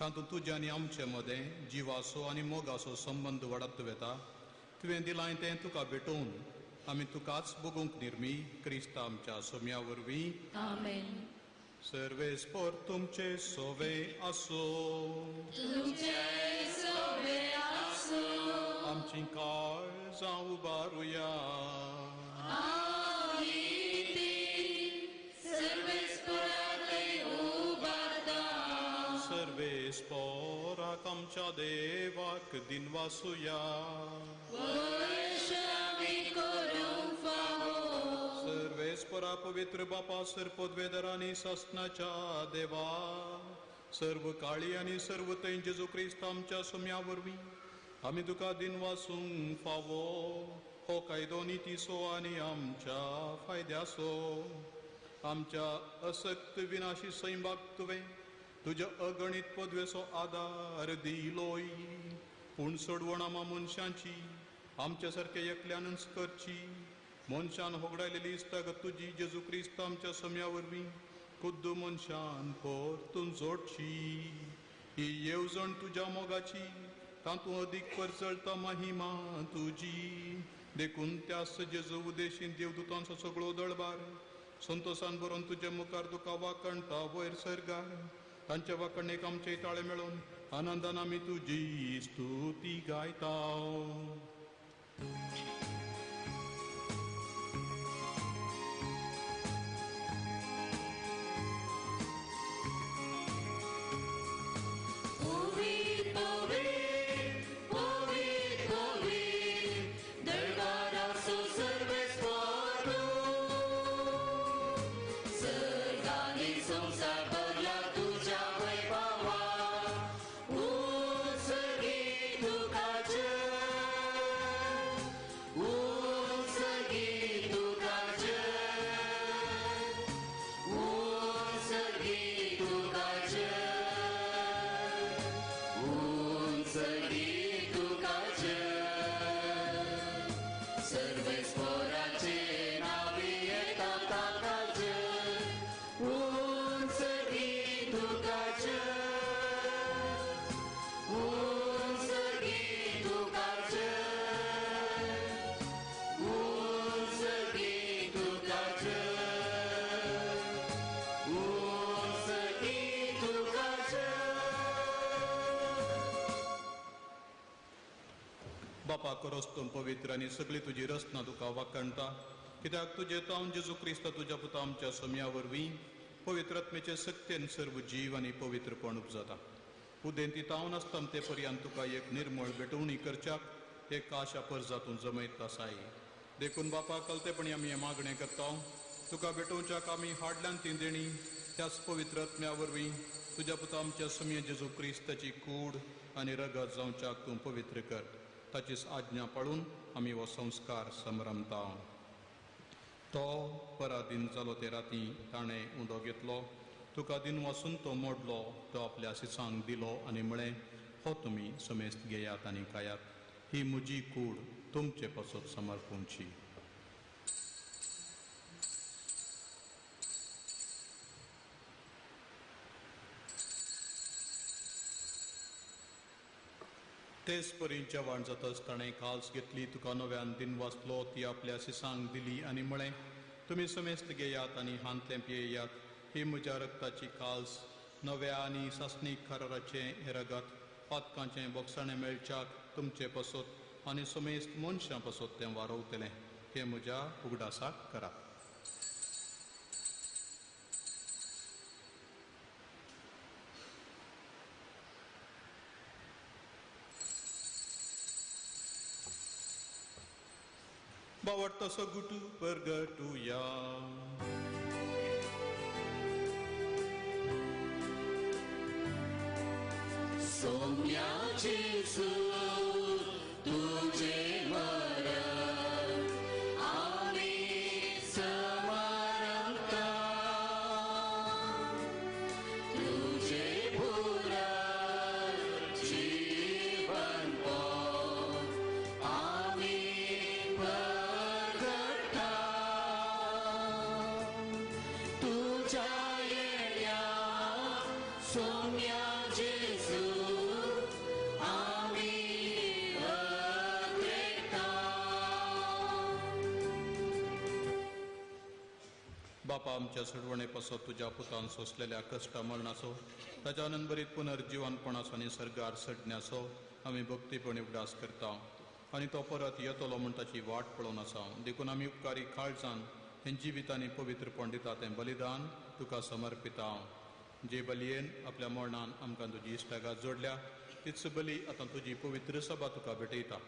तातूंत तुजे आनी आमचे मदें जिवाचो आनी मोगाचो संबंद वाडत वेता. तुवें दिलां तें तुका भेटोवन आमी तुकाच बगूंक निर्मी क्रिस्त आमच्या सोम्या वरवीं. आमेन. सर्वेस्पर तुमचे सोवे आसो. तुमचे सोवे आसो. आमची काळजां उबारुया. सर्वेस्पराक आमच्या देवाक दिनवासुया. वर्ष आमी करूंक फावो बरा पवित्र बापा सर्पोद्वेदर आणि ससनाच्या देवा सर्व काळी आणि सर्व तै जेजू ख्रिस्त आमच्या सम्यावरवी आम्ही तुका दिन वासूंक फावो हो कायदो नितीसो आणि आमच्या फायद्यासो आमच्या असक्त विनाशी सैमाक तुवें तुझ्या अगणित पदवेचो आदार दिलोय पूण सोडवण आमा मनशांची आमच्या सारख्या एकल्यानच करची मनशान होगडायलेली इस्तागत तुझी जेजू ख्रिस्त आमच्या सम्यावरवी खुद्द मनशान परतून जोडची ही येवजण तुझ्या मोगाची तातूं अदीक परचळता महिमा तुझी देखून त्यास जेजू उदेशीन देवदूतांचो सगळो दळबार संतोषान बरोवन तुझ्या मुखार तुका वाकणटा वयर सरगार तांच्या वाकणेक आमचे ताळे मेळोन आनंदान आमी तुजी स्तुती गायता. बापा करोस्तम पवित्र आणि सगळी तुझी रचना तुका वाकणटा कित्याक तुझे तावन जेजू क्रिस्त तुझ्या पुता आमच्या सम्यावरवी पवित्रत्मेचे सक्तेन सर्व जीव आणि पवित्रपण उपजाता उदेंती तावन आसता ते पर्यंत तुका एक निर्मळ भेटवणी करच्याक एक आशा परजातून जमयत आसाय देखून बापा कलतेपणी आमी हे मागणे करता तुका भेटोवच्याक आमी हाडल्यान ती देणी त्याच पवित्रत्म्यावरवी तुझ्या पुता आमच्या सम्य जेजू क्रिस्ताची कूड आणि रगत जावच्याक तूं पवित्र कर ताचीच आज्ञा पाळून आमी हो संस्कार समरमता. तो पराधीन जालो ते राती ताणें उदो घेतलो तुका दिन वसून तो मोडलो तो आपल्या सिसांक दिलो आनी म्हळें हो तुमी समेस्त घेयात आनी खायात ही म्हजी कूड तुमचे पासत समर्पूंची. तेच परींच्या वाण जाताच ताणें काल्स घेतली तुका नव्यान दिन वाचलो ती आपल्या सिसांक दिली आनी म्हळें तुमी समेस्त घेयात आनी हांतलें पियेयात ही म्हज्या रक्ताची काल्स नव्या आनी सासणीक खाराचे हे रगत पातकांचें बोगसाणें मेळच्याक तुमचे पासत आनी समेस्त मनशां पासत तें वारवतलें हे म्हज्या उगडासाक करा. Bawarta sagutu pergatuya. Somya Jesu, tujhe mara, ami samaranta, tujhe pura jivan po, ami बापा आमच्या सडवणे पासत तुझ्या पुतान सोसलेल्या कष्टा मरणाचो ताच्या आनंदभरीत पुनर्जीवनपणाचो आनी सर्गार सडण्याचो आमी भक्तीपणी उडास करता आनी तो परत येतलो म्हण ताची वाट पळोवन आसा देखून आमी उपकारी काळजान हे जिवितांनी पवित्रपण दिता तें बलिदान तुका समर्पिता. जे बलयेन आपल्या मरणान आमकां तुजी इश्टागात जोडल्या तीच बली आतां तुजी पवित्र सभा तुका भेटयता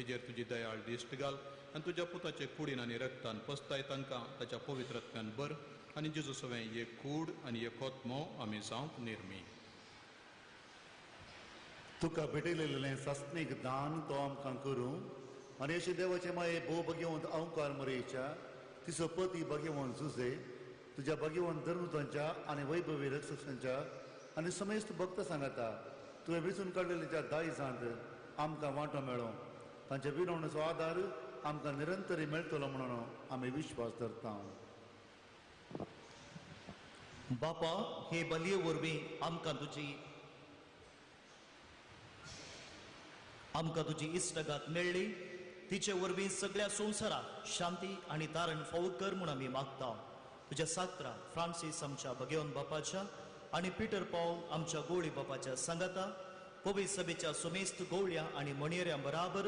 तिजेर तुजी दयाळ दिश्ट घाल आनी तुज्या पुताचे कुडीन आनी रक्तान पस्ताय तांकां ताच्या पवित्रत्व्यान बर आनी जेजू सवें एक कूड आनी एक कोत्मो आमी जावंक निर्मी. तुका भेटलेलें सस्नीक दान तो आमकां करूं आनी अशें देवाचे माये भोव भगवंत अवकार मरेच्या तिचो पती भगवंत जुजे तुज्या भगवंत धर्मतांच्या आनी वैभवी रक्षकांच्या आनी समेस्त भक्त सांगाता तुवें वेंचून काडलेल्या ज्या दायजांत आमकां वांटो मेळो तांच्या विनवणेचो आदार आमकां निरंतरी मेळटलो म्हणून आमी विश्वास धरता. बापा हे बलये वरवीं आमकां तुजी इश्टगात मेळ्ळी तिचे वरवीं सगळ्या संवसाराक शांती आनी तारण फावो कर म्हूण आमी मागता. तुज्या साकरा फ्रांसीस आमच्या भगवंत बापाच्या आनी पिटर पॉल आमच्या गोळी बापाच्या सांगाता पवित्र सभेच्या समेस्त गोवळ्या आनी मणियऱ्यां बराबर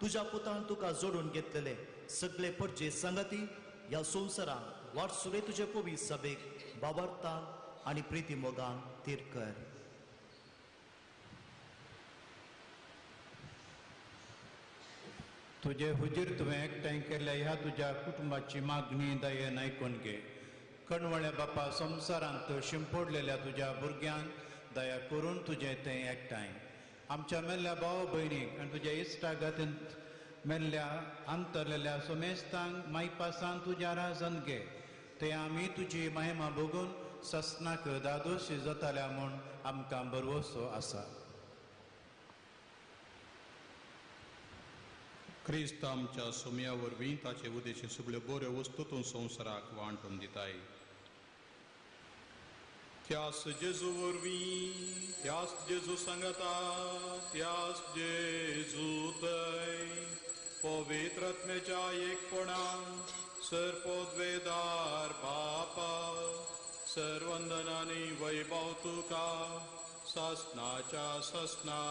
तुज्या पुतान तुका जोडून घेतलेले सगळे पडचे सांगाती ह्या संवसारांत वाटसुरे तुजे पवित्र सभेक बाबार्थान आनी प्रिती मोगान तीर कर. तुझे हुजीर तुवें एकठांय केल्या ह्या तुज्या कुटुंबाची मागणी दयेन आयकून घे. कणवळ्या बापा संवसारांत शिंपडलेल्या तुज्या भुरग्यांक दया करून तुजें तें एकठांय आमच्या मेल्ल्या भाव भयणीक आनी तुज्या इश्टागतींत मेल्ल्या अंतरलेल्या सोमेस्तांक मायपासान तुज्या राजन घे. ते आमी तुजी महिमा बघून ससनाक दादोशी जाताल्या म्हूण आमकां बरवसो आसा. क्रिस्त आमच्या सोम्या वरवीं ताचे उदेशी सगळ्यो बऱ्यो वस्तू तूं संवसाराक वांटून दिताय. त्यास जेजू वरवीं त्यास जेजू सांगता त्यास जेजू दय पवित्रत्मेच्या एकपणान सर्पोद्वेदार बापा सर्वंदनानी वैभव तुका ससनाच्या ससना.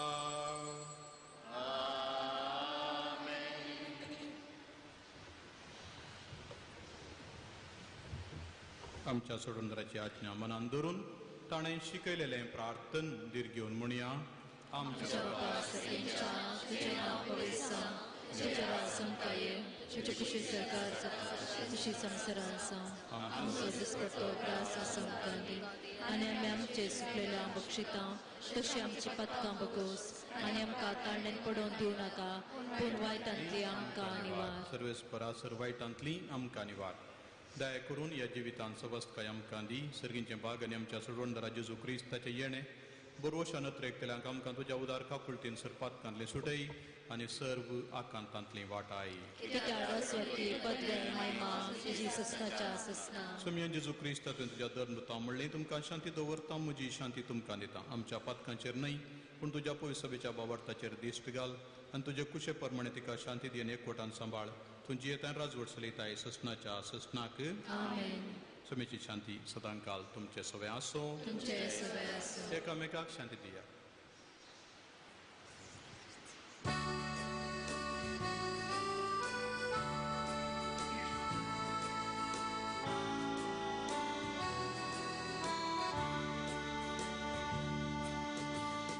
आमच्या सोडूंदराची आज्ञा मनान धरून ताणें शिकयलेलें प्रार्थन दिर्घेवन म्हणया. आमच्या आनी आमी आमचे सुकलेल्या बक्षितां तशी आमची पथकां बगोस आनी आमकां ताळणेन पडोवन दिवं नाका पूण वायटांतली आमकां निवार. सर्वेस्परा सर्वायटांतली आमकां निवार. दया करून ह्या जिवितान सवस्तकाय आमकां दी. सर्गींचे भाग आनी आमच्या सोडवणदारा जेजू क्रिस्ताचे येणे बरोवशा नत्रेकतल्यांक आमकां तुज्या उदार काकुळटीन सरपातकांतले सुटय आनी सर्व आकांतांतली वाटाय. सोम्या जेजू क्रिस्ता तुवें तुज्या धर्मता म्हणलें तुमकां शांती दवरता म्हजी शांती तुमकां दिता. आमच्या पातकांचेर न्हय पूण तुज्या पवित्र सभेच्या बाबार्थाचेर दिश्ट घाल आनी तुजे कुशे प्रमाणे तिका शांती दियेन एकवटान सांबाळ. तुजी येतान राजवट चलयताय ससनाच्या ससनाक. सोमेची शांती सदांकाल तुमचे सवे आसो. एकामेकाक शांती दिया.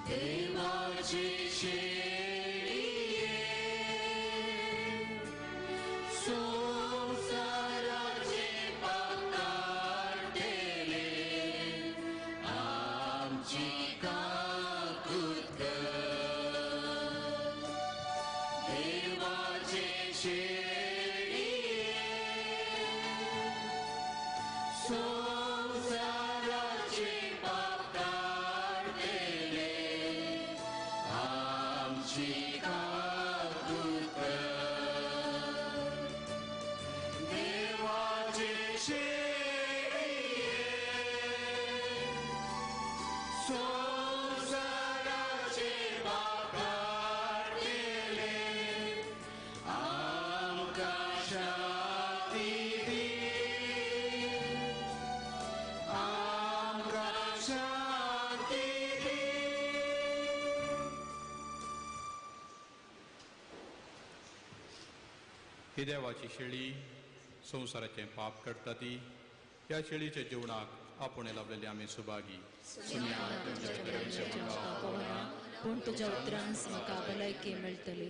देवाचे शेळिये संसाराचे पाप काढलेले आमची काकूत कर. देवाचे शेळिये संसाराचे पाप काढलेले आमची काकूत कर. देवाचे शेळिये संसाराचे पाप काढलेले आमकां शांती दी. आमकां शांती दी. ही देवाची शेळी संवसाराचें पाप काडटा ती. ह्या शेळीच्या जेवणाक आपुणे लाभलेले आमी सुभागी. पूण तुज्या उतरांस म्हाका भलायकी मेळटली.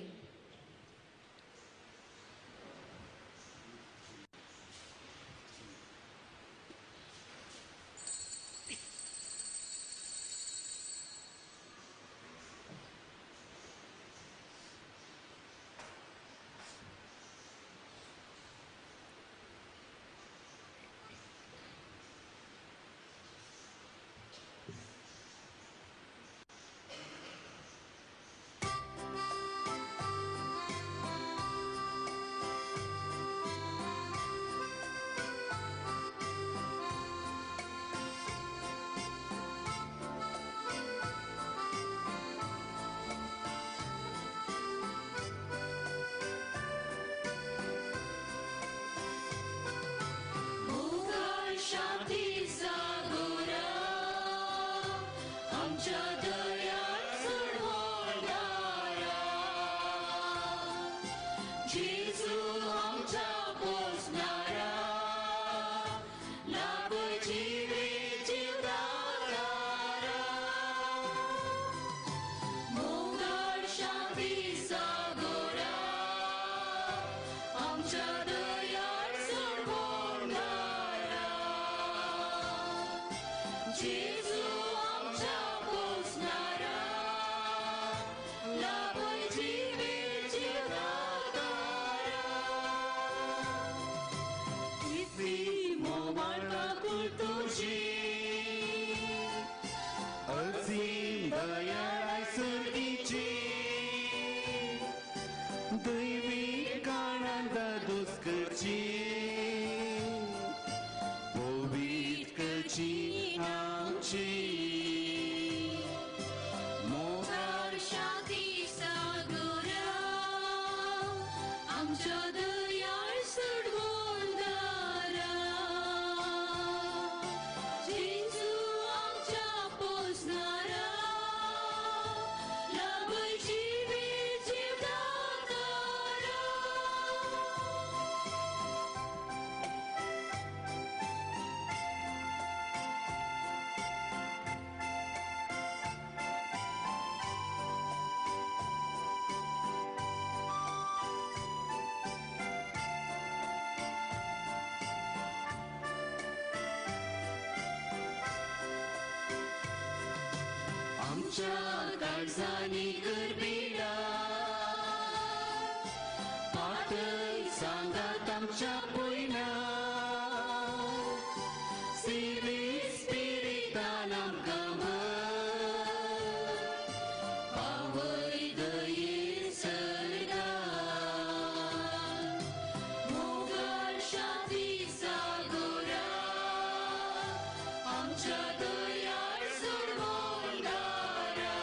आमच्या दयाळ सोडवणारा जेजू आमच्या पोसणारा लाभोय जिवेची दातारा किती मोबाळ ठाकूर तुझी असीम दयाळ सर्गीची दैविक आनंद दुस्कची पवित्रची आमची मोगाळ शांती सागरा आमच्या दयाळ सोडवणारा जेजू आमच्या पोसणारा लाभोय जिवेची दातारा आमच्या काळजांनी गरबिडा पातळ सांगात आमच्या पयना सिवी स्पिरितान आमकां भर पावय दये सर्गा मोगाळ शांती सागरा आमच्या दयाळ सोडवणारा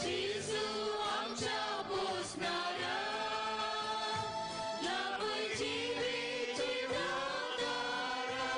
जेजू आमच्या पोसणारा लाभोय जिवेची दातारा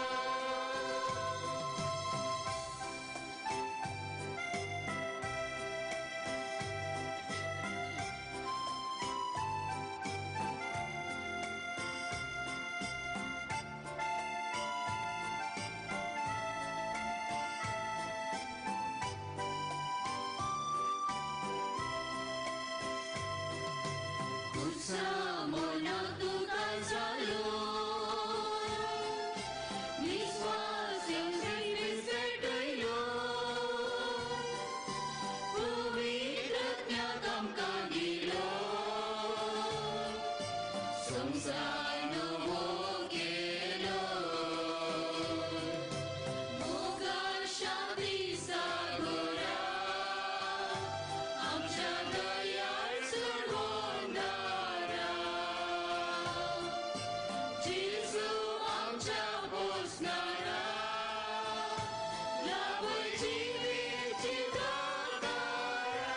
खुर्सा मोना तुका जालो विश्वास पेटयलो पवित्रज्ञात आमकां दिलो संसार नवो केलो मोगाळ शांती सागरा आमच्या दयाळ सोडवणारा जेजू आमच्या पोसणारा लाभोय जिवेची दातारा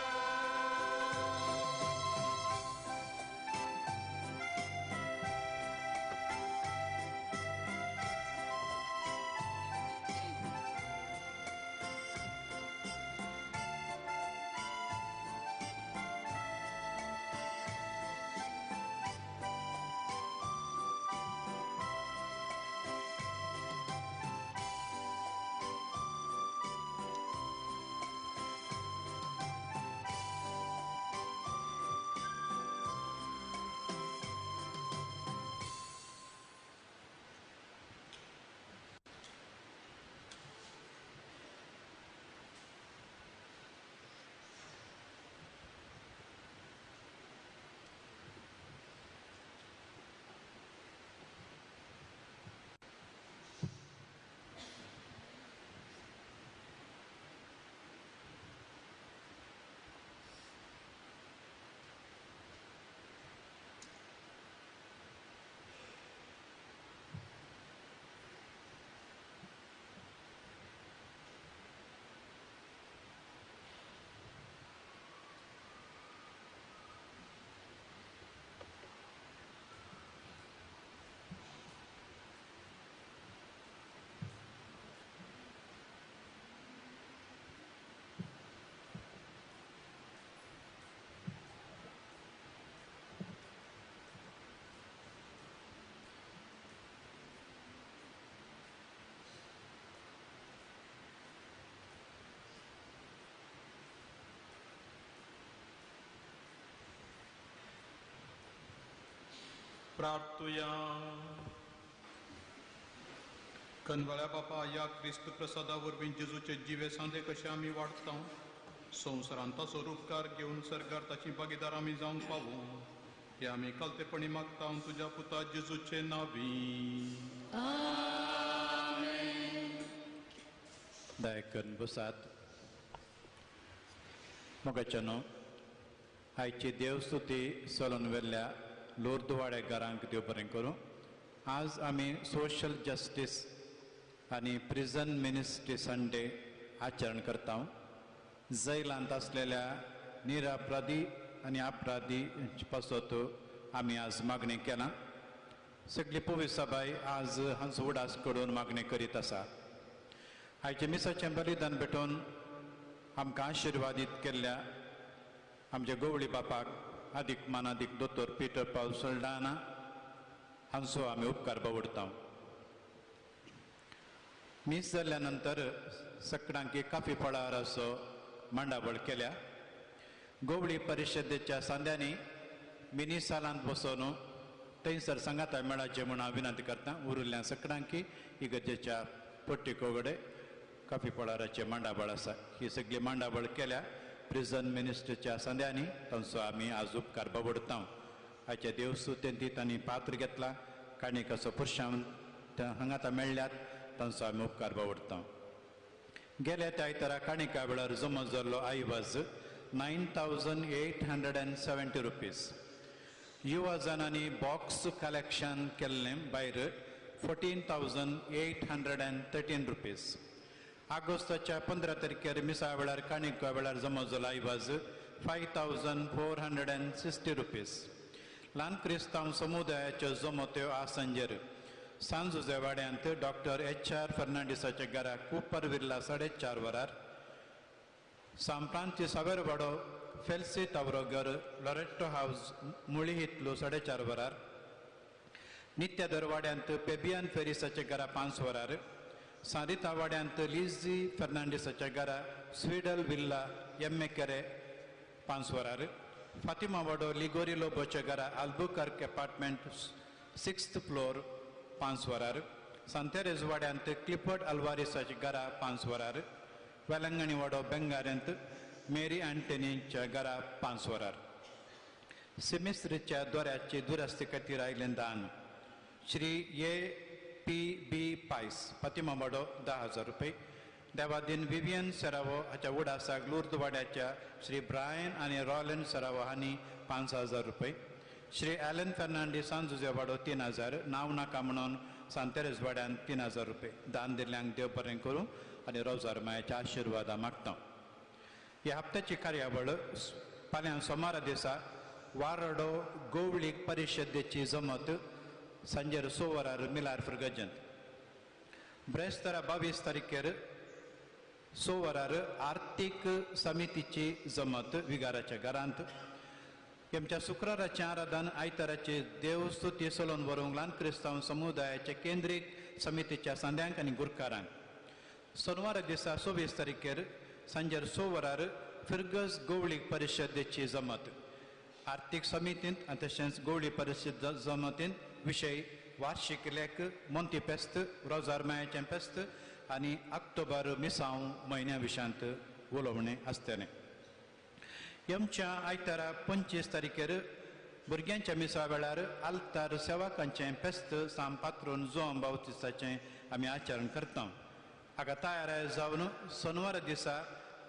प्रार्थुया. कनवळ्या बापा, या क्रिस्त प्रसादा वरवीं जेजूचे जिवे सांदे कशे आमी वाडटा, संवसारांत ताचो उपकार घेवन सर्गार ताची भागीदार आमी जावंक पावूं, हे आमी कालतेपणी मागता तुज्या पुता जेजूचे नांवी. दयाकन बसात. मोगाच्यानो आयची देवस्तुती चलोवन वेल्ल्या लोर्दवाड्या घरांक देव बरें करूं. आज आमी सोशल जस्टीस आनी प्रिजन मिनिस्ट्री संडे आचरण करता. जैलांत आसलेल्या निरपराधी आनी अपराधी पासत आमी आज मागणी केलां. सगळी पवित्र सभाय आज हांचो उडास कडून मागणी करीत आसा. आयचे मिसाचें बलिदान भेटोवन आमकां आशिर्वादीत केल्ल्या आमच्या गवळी बापाक अधिक मानाधिक दोतोर पीटर पॉल सल्डाना हांचो आमी उपकार बावडटा. मीस जाल्ल्या नंतर सकाळांकी काफी फळाराचो मांडावळ केल्या. गवळी परिशदेच्या सांद्यांनी मिनी सालांत बसोवन थंयसर सांगाता मेळाचे म्हूण हांव विनंती करता. उरिल्ल्या सकाळांकी इगर्जेच्या पट्टिकोगडे काफी फळाराचे मांडावळ आसा. ही सगळी मांडावळ केल्या प्रिजन मिनिस्ट्रीच्या सांद्यांनी. तांचो आमी आज उपकार बावडटा. हाचे देवस्तुतेंत तांणी पात्र घेतला. काणिकाचो पुरशांव हांगा मेळ्ळ्यात तांचो आमी उपकार बावडटा. गेल्या त्या आयतारा काणिका वेळार जमो जाल्लो आयवज 9870 रुपीज. युवा जनांनी बॉक्स कलेक्शन केल्लें भायर 14,813 रुपीज. ऑगस्टाच्या 15 तारखेर मिसा वेळार काणिका वेळार जमो जाल्लो आयवज 5,460 रुपीज. ल्हान क्रिस्तांव समुदायाच्यो जमोत्यो आसंजेर सांजुजे वाड्यांत डॉक्टर HR फर्नांडिसाच्या घरा कुपर विर्ला 4.5 वरार. सांप्रांती सावेरवाडो फेल्सी टावरोगर लॉरेटो हाऊस मुळी हितलो 4.5 वरार. नित्यादर वाड्यांत पेबियन फेरिसाच्या घरा 5 वरार. सारिता वाड्यांत लिझी फर्नांडिसाच्या घरा स्वीडल विल्ला एम्मेकेरे 5 वरार. फातिमा वाडो लिगोरी लोबोच्या घरा अल्बुकर्क अपार्टमेंट 6th फ्लोर 5 वरार. सांतेरेज वाड्यांत क्लिफर्ड अल्वारिसाची घरा 5 वरार. वेलंगणी वाडो बेंगाऱ्यांत मेरी अँटनीच्या घरा 5 वरार. सिमिस्त्रीच्या दोऱ्याची दुरस्ती खातीर आयिल्लें दान श्री APB पायस फातिमा वाडो 10,000 रुपये. देवादीन विवियन सरावो हाच्या उडासाक लुर्द वाड्याच्या श्री ब्रायन आनी रॉलन सरावो हांणी 5,000 रुपये. श्री ॲलन फर्नांडीस सांजुजे वाडो 3,000. नांव नाका म्हणून सांतेरेज वाड्यान 3,000 रुपये दान दिल्ल्यांक देव बरें करूं आनी रोजार मायाच्या आशिर्वादा मागता. ह्या हप्त्याची कार्यावळ फाल्यां सोमारा दिसा वारडो गवळी परिशदेची जमत सांजेर 6 वरार मिलार फर्गजंत. ब्रेस्तारा 22 तारखेर 6 वरार आर्थीक समितीची जमत विगाराच्या घरांत. आमच्या शुक्राराचें आराधन आयताराचे देवस्तुती चलोवन व्हरूंक ल्हान क्रिस्तांव समुदायाचे केंद्रीय समितीच्या सांद्यांक आनी गुरकारांक. सोनवारा दिसा 26 तारखेर सांजेर 6 वरार फिर्गस गवळी परिशदेची जमत. आर्थीक समितींत आनी तशेंच गवळी परिशद जमतींत विशय वार्षिक लेख, मोंती फेस्त, रोजार मायाचें फेस्त आनी ऑक्टोबर मिसांव म्हयन्या विशांत उलोवणें आसतलें. आमच्या आयतारा 25 तारखेर भुरग्यांच्या मिसा वेळार आल्तार सेवकांचें फेस्त साम पात्रोन जोम बावतिस्ताचें आमी आचरण करता. हाका तयार जावन सोनवारा दिसा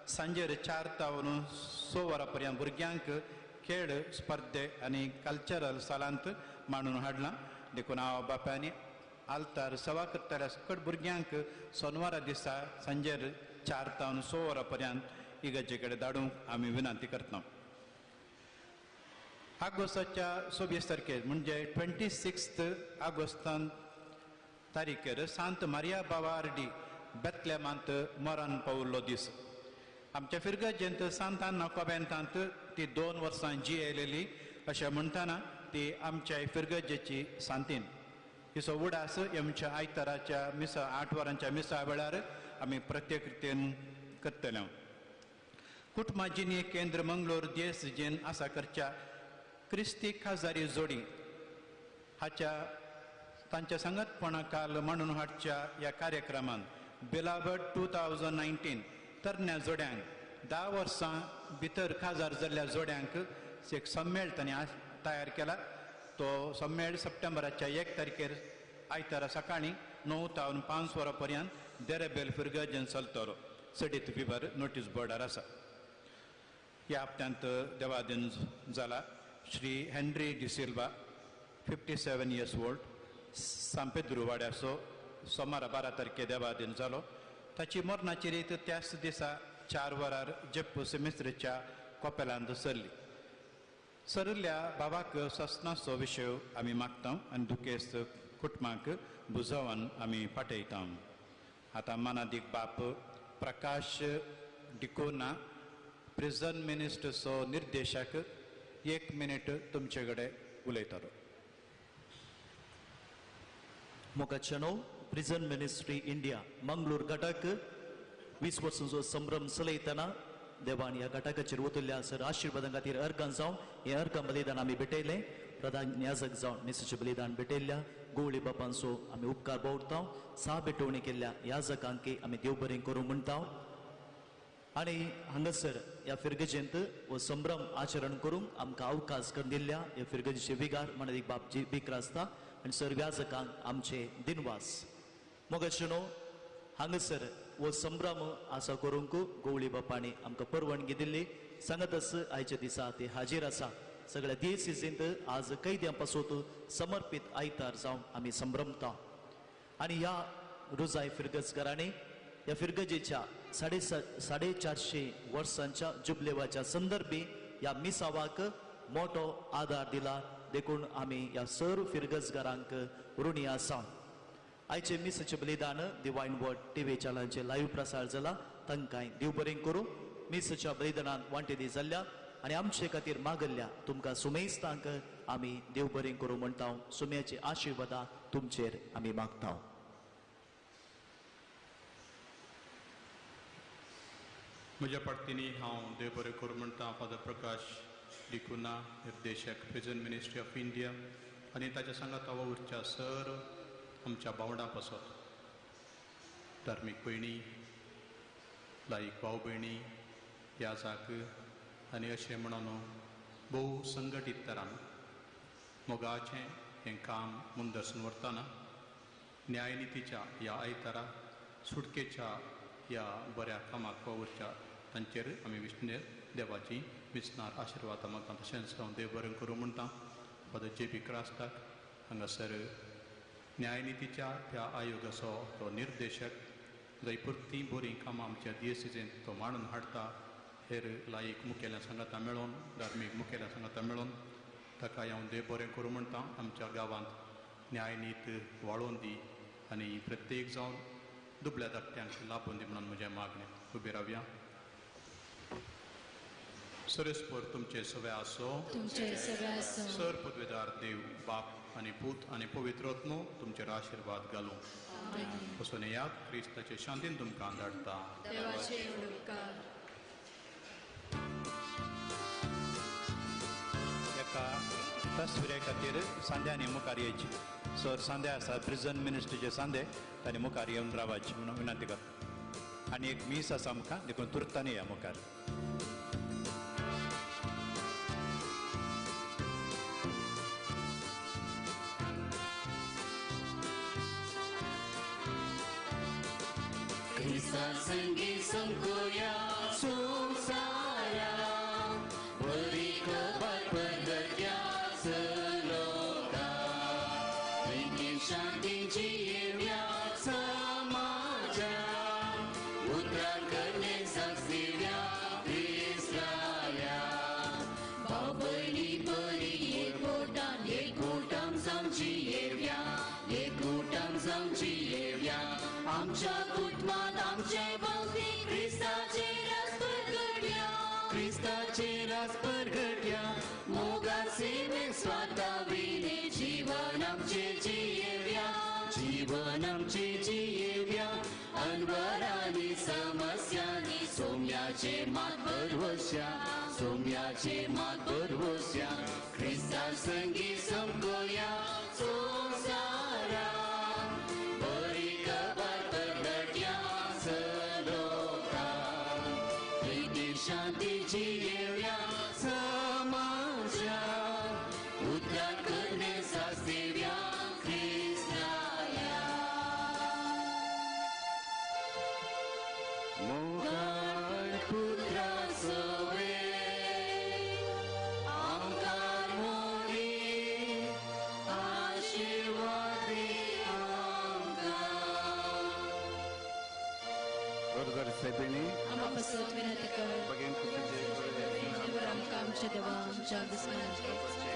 सांजेर 4 तावन 6 वरां पर्यंत भुरग्यांक खेळ स्पर्धे आनी कल्चरल सालांत मांडून हाडलां. देखून हांव बापायांनी आल्तार सेवा करताल्या सकट भुरग्यांक सोनवारा दिसा सांजेर 4 तावन 6 वरां पर्यंत इगर्जे कडेन धाडूंक आमी विनंती करता. ऑगस्टाच्या 26 तारखेर म्हणजे 26 ऑगस्टान तारीखेर सांत मारिया बावार्डी बेतलेमांत मरण पावल्लो दीस. आमच्या फिरगजेंत सांत अन्ना कोबेंतांत ती 2 वर्सां जियेलेली अशें म्हणटाना ती आमच्या फिरगजेची सांतीन. हिचो उडास आमच्या आयताराच्या मिसा 8 वरांच्या मिसा वेळार आमी प्रत्येक रितीन करतले. कुटुंबाजीनी केंद्र मंगळूर देसजीन आसा करच्या क्रिस्ती खाजारी जोडी हाच्या तांच्या संगतपणा काल म्हणून हाडच्या ह्या कार्यक्रमान बिलावड 2019 तरण्या जोड्यांक 10 वर्सां भितर खाजार जाल्ल्या जोड्यांक एक सम्मेळ तांणी तयार केला. तो सम्मेळ सप्टेंबराच्या 1 तारखेर आयतारा सकाळी 9 तावन 5 वरां पर्यंत देरेबेल फिरगजन चलतलो. सडीत विवर नोटीस बोर्डार आसा. ह्या हप्त्यांत देवादीन जाला. Shri Henry D'Silva 57 years old सांपेद्रू वाड्याचो सोमारा 12 तारखे देवादीन जालो. ताची मरणाची रीत त्याच दिसा 4 वरार जेप्पू सेमिस्त्रेच्या कोपेलांत सरली. सरल्या बाबाक ससनाचो विशय आमी मागता आनी दुखेस्त कुटुंबाक बुजोवन आमी पाठयता. आतां मानादीक बाप प्रकाश डिकोना प्रिझन मिनिस्टरचो निर्देशक 1 मिनिट तुमचे कडेन उलयतलो. मोगाचनो प्रिझन मिनिस्ट्री इंडिया मंगळूर गटाक 20 वर्सांचो संभ्रम चलयतना देवान ह्या गटाकाचेर वतल्ल्या सर आशिर्वादां खातीर अर्गां जावन हें अर्गां बलिदान आमी भेटयलें. प्रधान याजक जावन मेसेचें बलिदान भेटयल्ल्या गवळी बापांचो आमी उपकार भोगता. 6 भेटवणी केल्ल्या याजकांक आमी देव बरें करूं म्हणटा. आनी हांगासर ह्या फिरगजेंत हो संभ्रम आचरण करूंक आमकां अवकाश करून दिल्ल्या ह्या फिरगजेचे विगार मानादीक बापजी बिक्र आसता आनी सर व्याजकांक आमचे दिनवास. मोगाचनो हांगासर हो संभ्रम आसा करूंक गवळी बापांनी आमकां परवानगी दिल्ली. सांगतच आयच्या दिसा ती हाजीर आसा. सगळ्या दियेसींत आज कैद्यां पासून समर्पीत आयतार जावन आमी संभ्रमता. आनी ह्या रुजाय फिरगजकारांनी ह्या फिरगजेच्या 450 वर्सांच्या जुबलेवाच्या संदर्भी ह्या मिसावाक मोठो आदार दिला. देखून आमी ह्या सर्व फिरगजकारांक ऋणी आसा. आयचे मिसाचें बलिदान डिवायन वर्ड टीव्ही चॅनलांचेर लायव्ह प्रसार जाला. तांकांय देव बरें करूं. मिसाच्या बलिदानांत वांटेली जाल्ल्या आनी आमचे खातीर मागल्ल्या तुमकां सुमेस्तांक आमी देव बरें करूं म्हणटा. सुम्याची आशिर्वादां तुमचेर आमी मागता. म्हज्या पार्टीनी हांव देव बरें करूं म्हणटा फादर प्रकाश डिकुना निर्देशक प्रिझन मिनिस्ट्री ऑफ इंडिया आनी ताच्या सांगात उरच्या सर आमच्या भावंडां पासत धार्मीक भयणी लायक भाव भयणी याजाक आनी अशें म्हणून भोव संघटीत तरान मोगाचें हें काम मुंदरसून व्हरतना न्यायनितीच्या ह्या आयतारा सुटकेच्या ह्या बऱ्या कामाक वावरच्या तांचेर आमी विष्णू देवाची विस्नार आशिर्वाद मागता. तशेंच हांव देव बरें करूं म्हणटा. फादर JP क्रास्ताक हांगासर न्यायनितीच्या त्या आयोगाचो तो निर्देशक जयपुरती बरीं कामां आमच्या दियेसीजेंत तो मांडून हाडटा. हेर लायक मुखेल्या सांगाता मेळोन धार्मीक मुखेल्या सांगाता मेळोन ताका हांव देव बरें करूं म्हणटा. आमच्या गांवांत न्यायनीत वाळोवन दी आनी प्रत्येक जावन दुबळ्या धाकट्यांक लाभून दी म्हणून म्हजें मागणें. उबे रावया. सरस्पर तुमचे सवे आसो. सर पदवेदार देव बाप आनी पूत आनी पवित्र आत्मो तुमचेर आशिर्वाद घालूं. पसून याद क्रिस्ताचे शांतीन तुमकां धाडटा. एका तस्विरे खातीर सांद्यांनी मुखार येवची. सर सांदे आसा प्रिझन मिनिस्ट्रीचे सांदे तांणी मुखार येवन रावची म्हणून विनंती करता. आनी एक मीस आसा आमकां देखून तुर्तांनी या मुखार. संगी संकोया संसारा बरी खबर पदक्या सलोका विंगी शांतीची येव्या समाजा उतरां करणे साक्षीव्या क्रिस्ताया भाव भयणी बरी एकवटान जावची येव्या एकवटान जावची येव्या आमच्या कुटुंबात आमचे भोवती क्रिस्ताचे रास परगट्या मोगा सेवेक स्वता विने जीवन आमचे जियेव्या अनवरांनी समस्यांनी सोम्याचे मात भरवस्या क्रिस्ता संगी समकोया आमच्या देवा आमच्या दुस्मनांचेच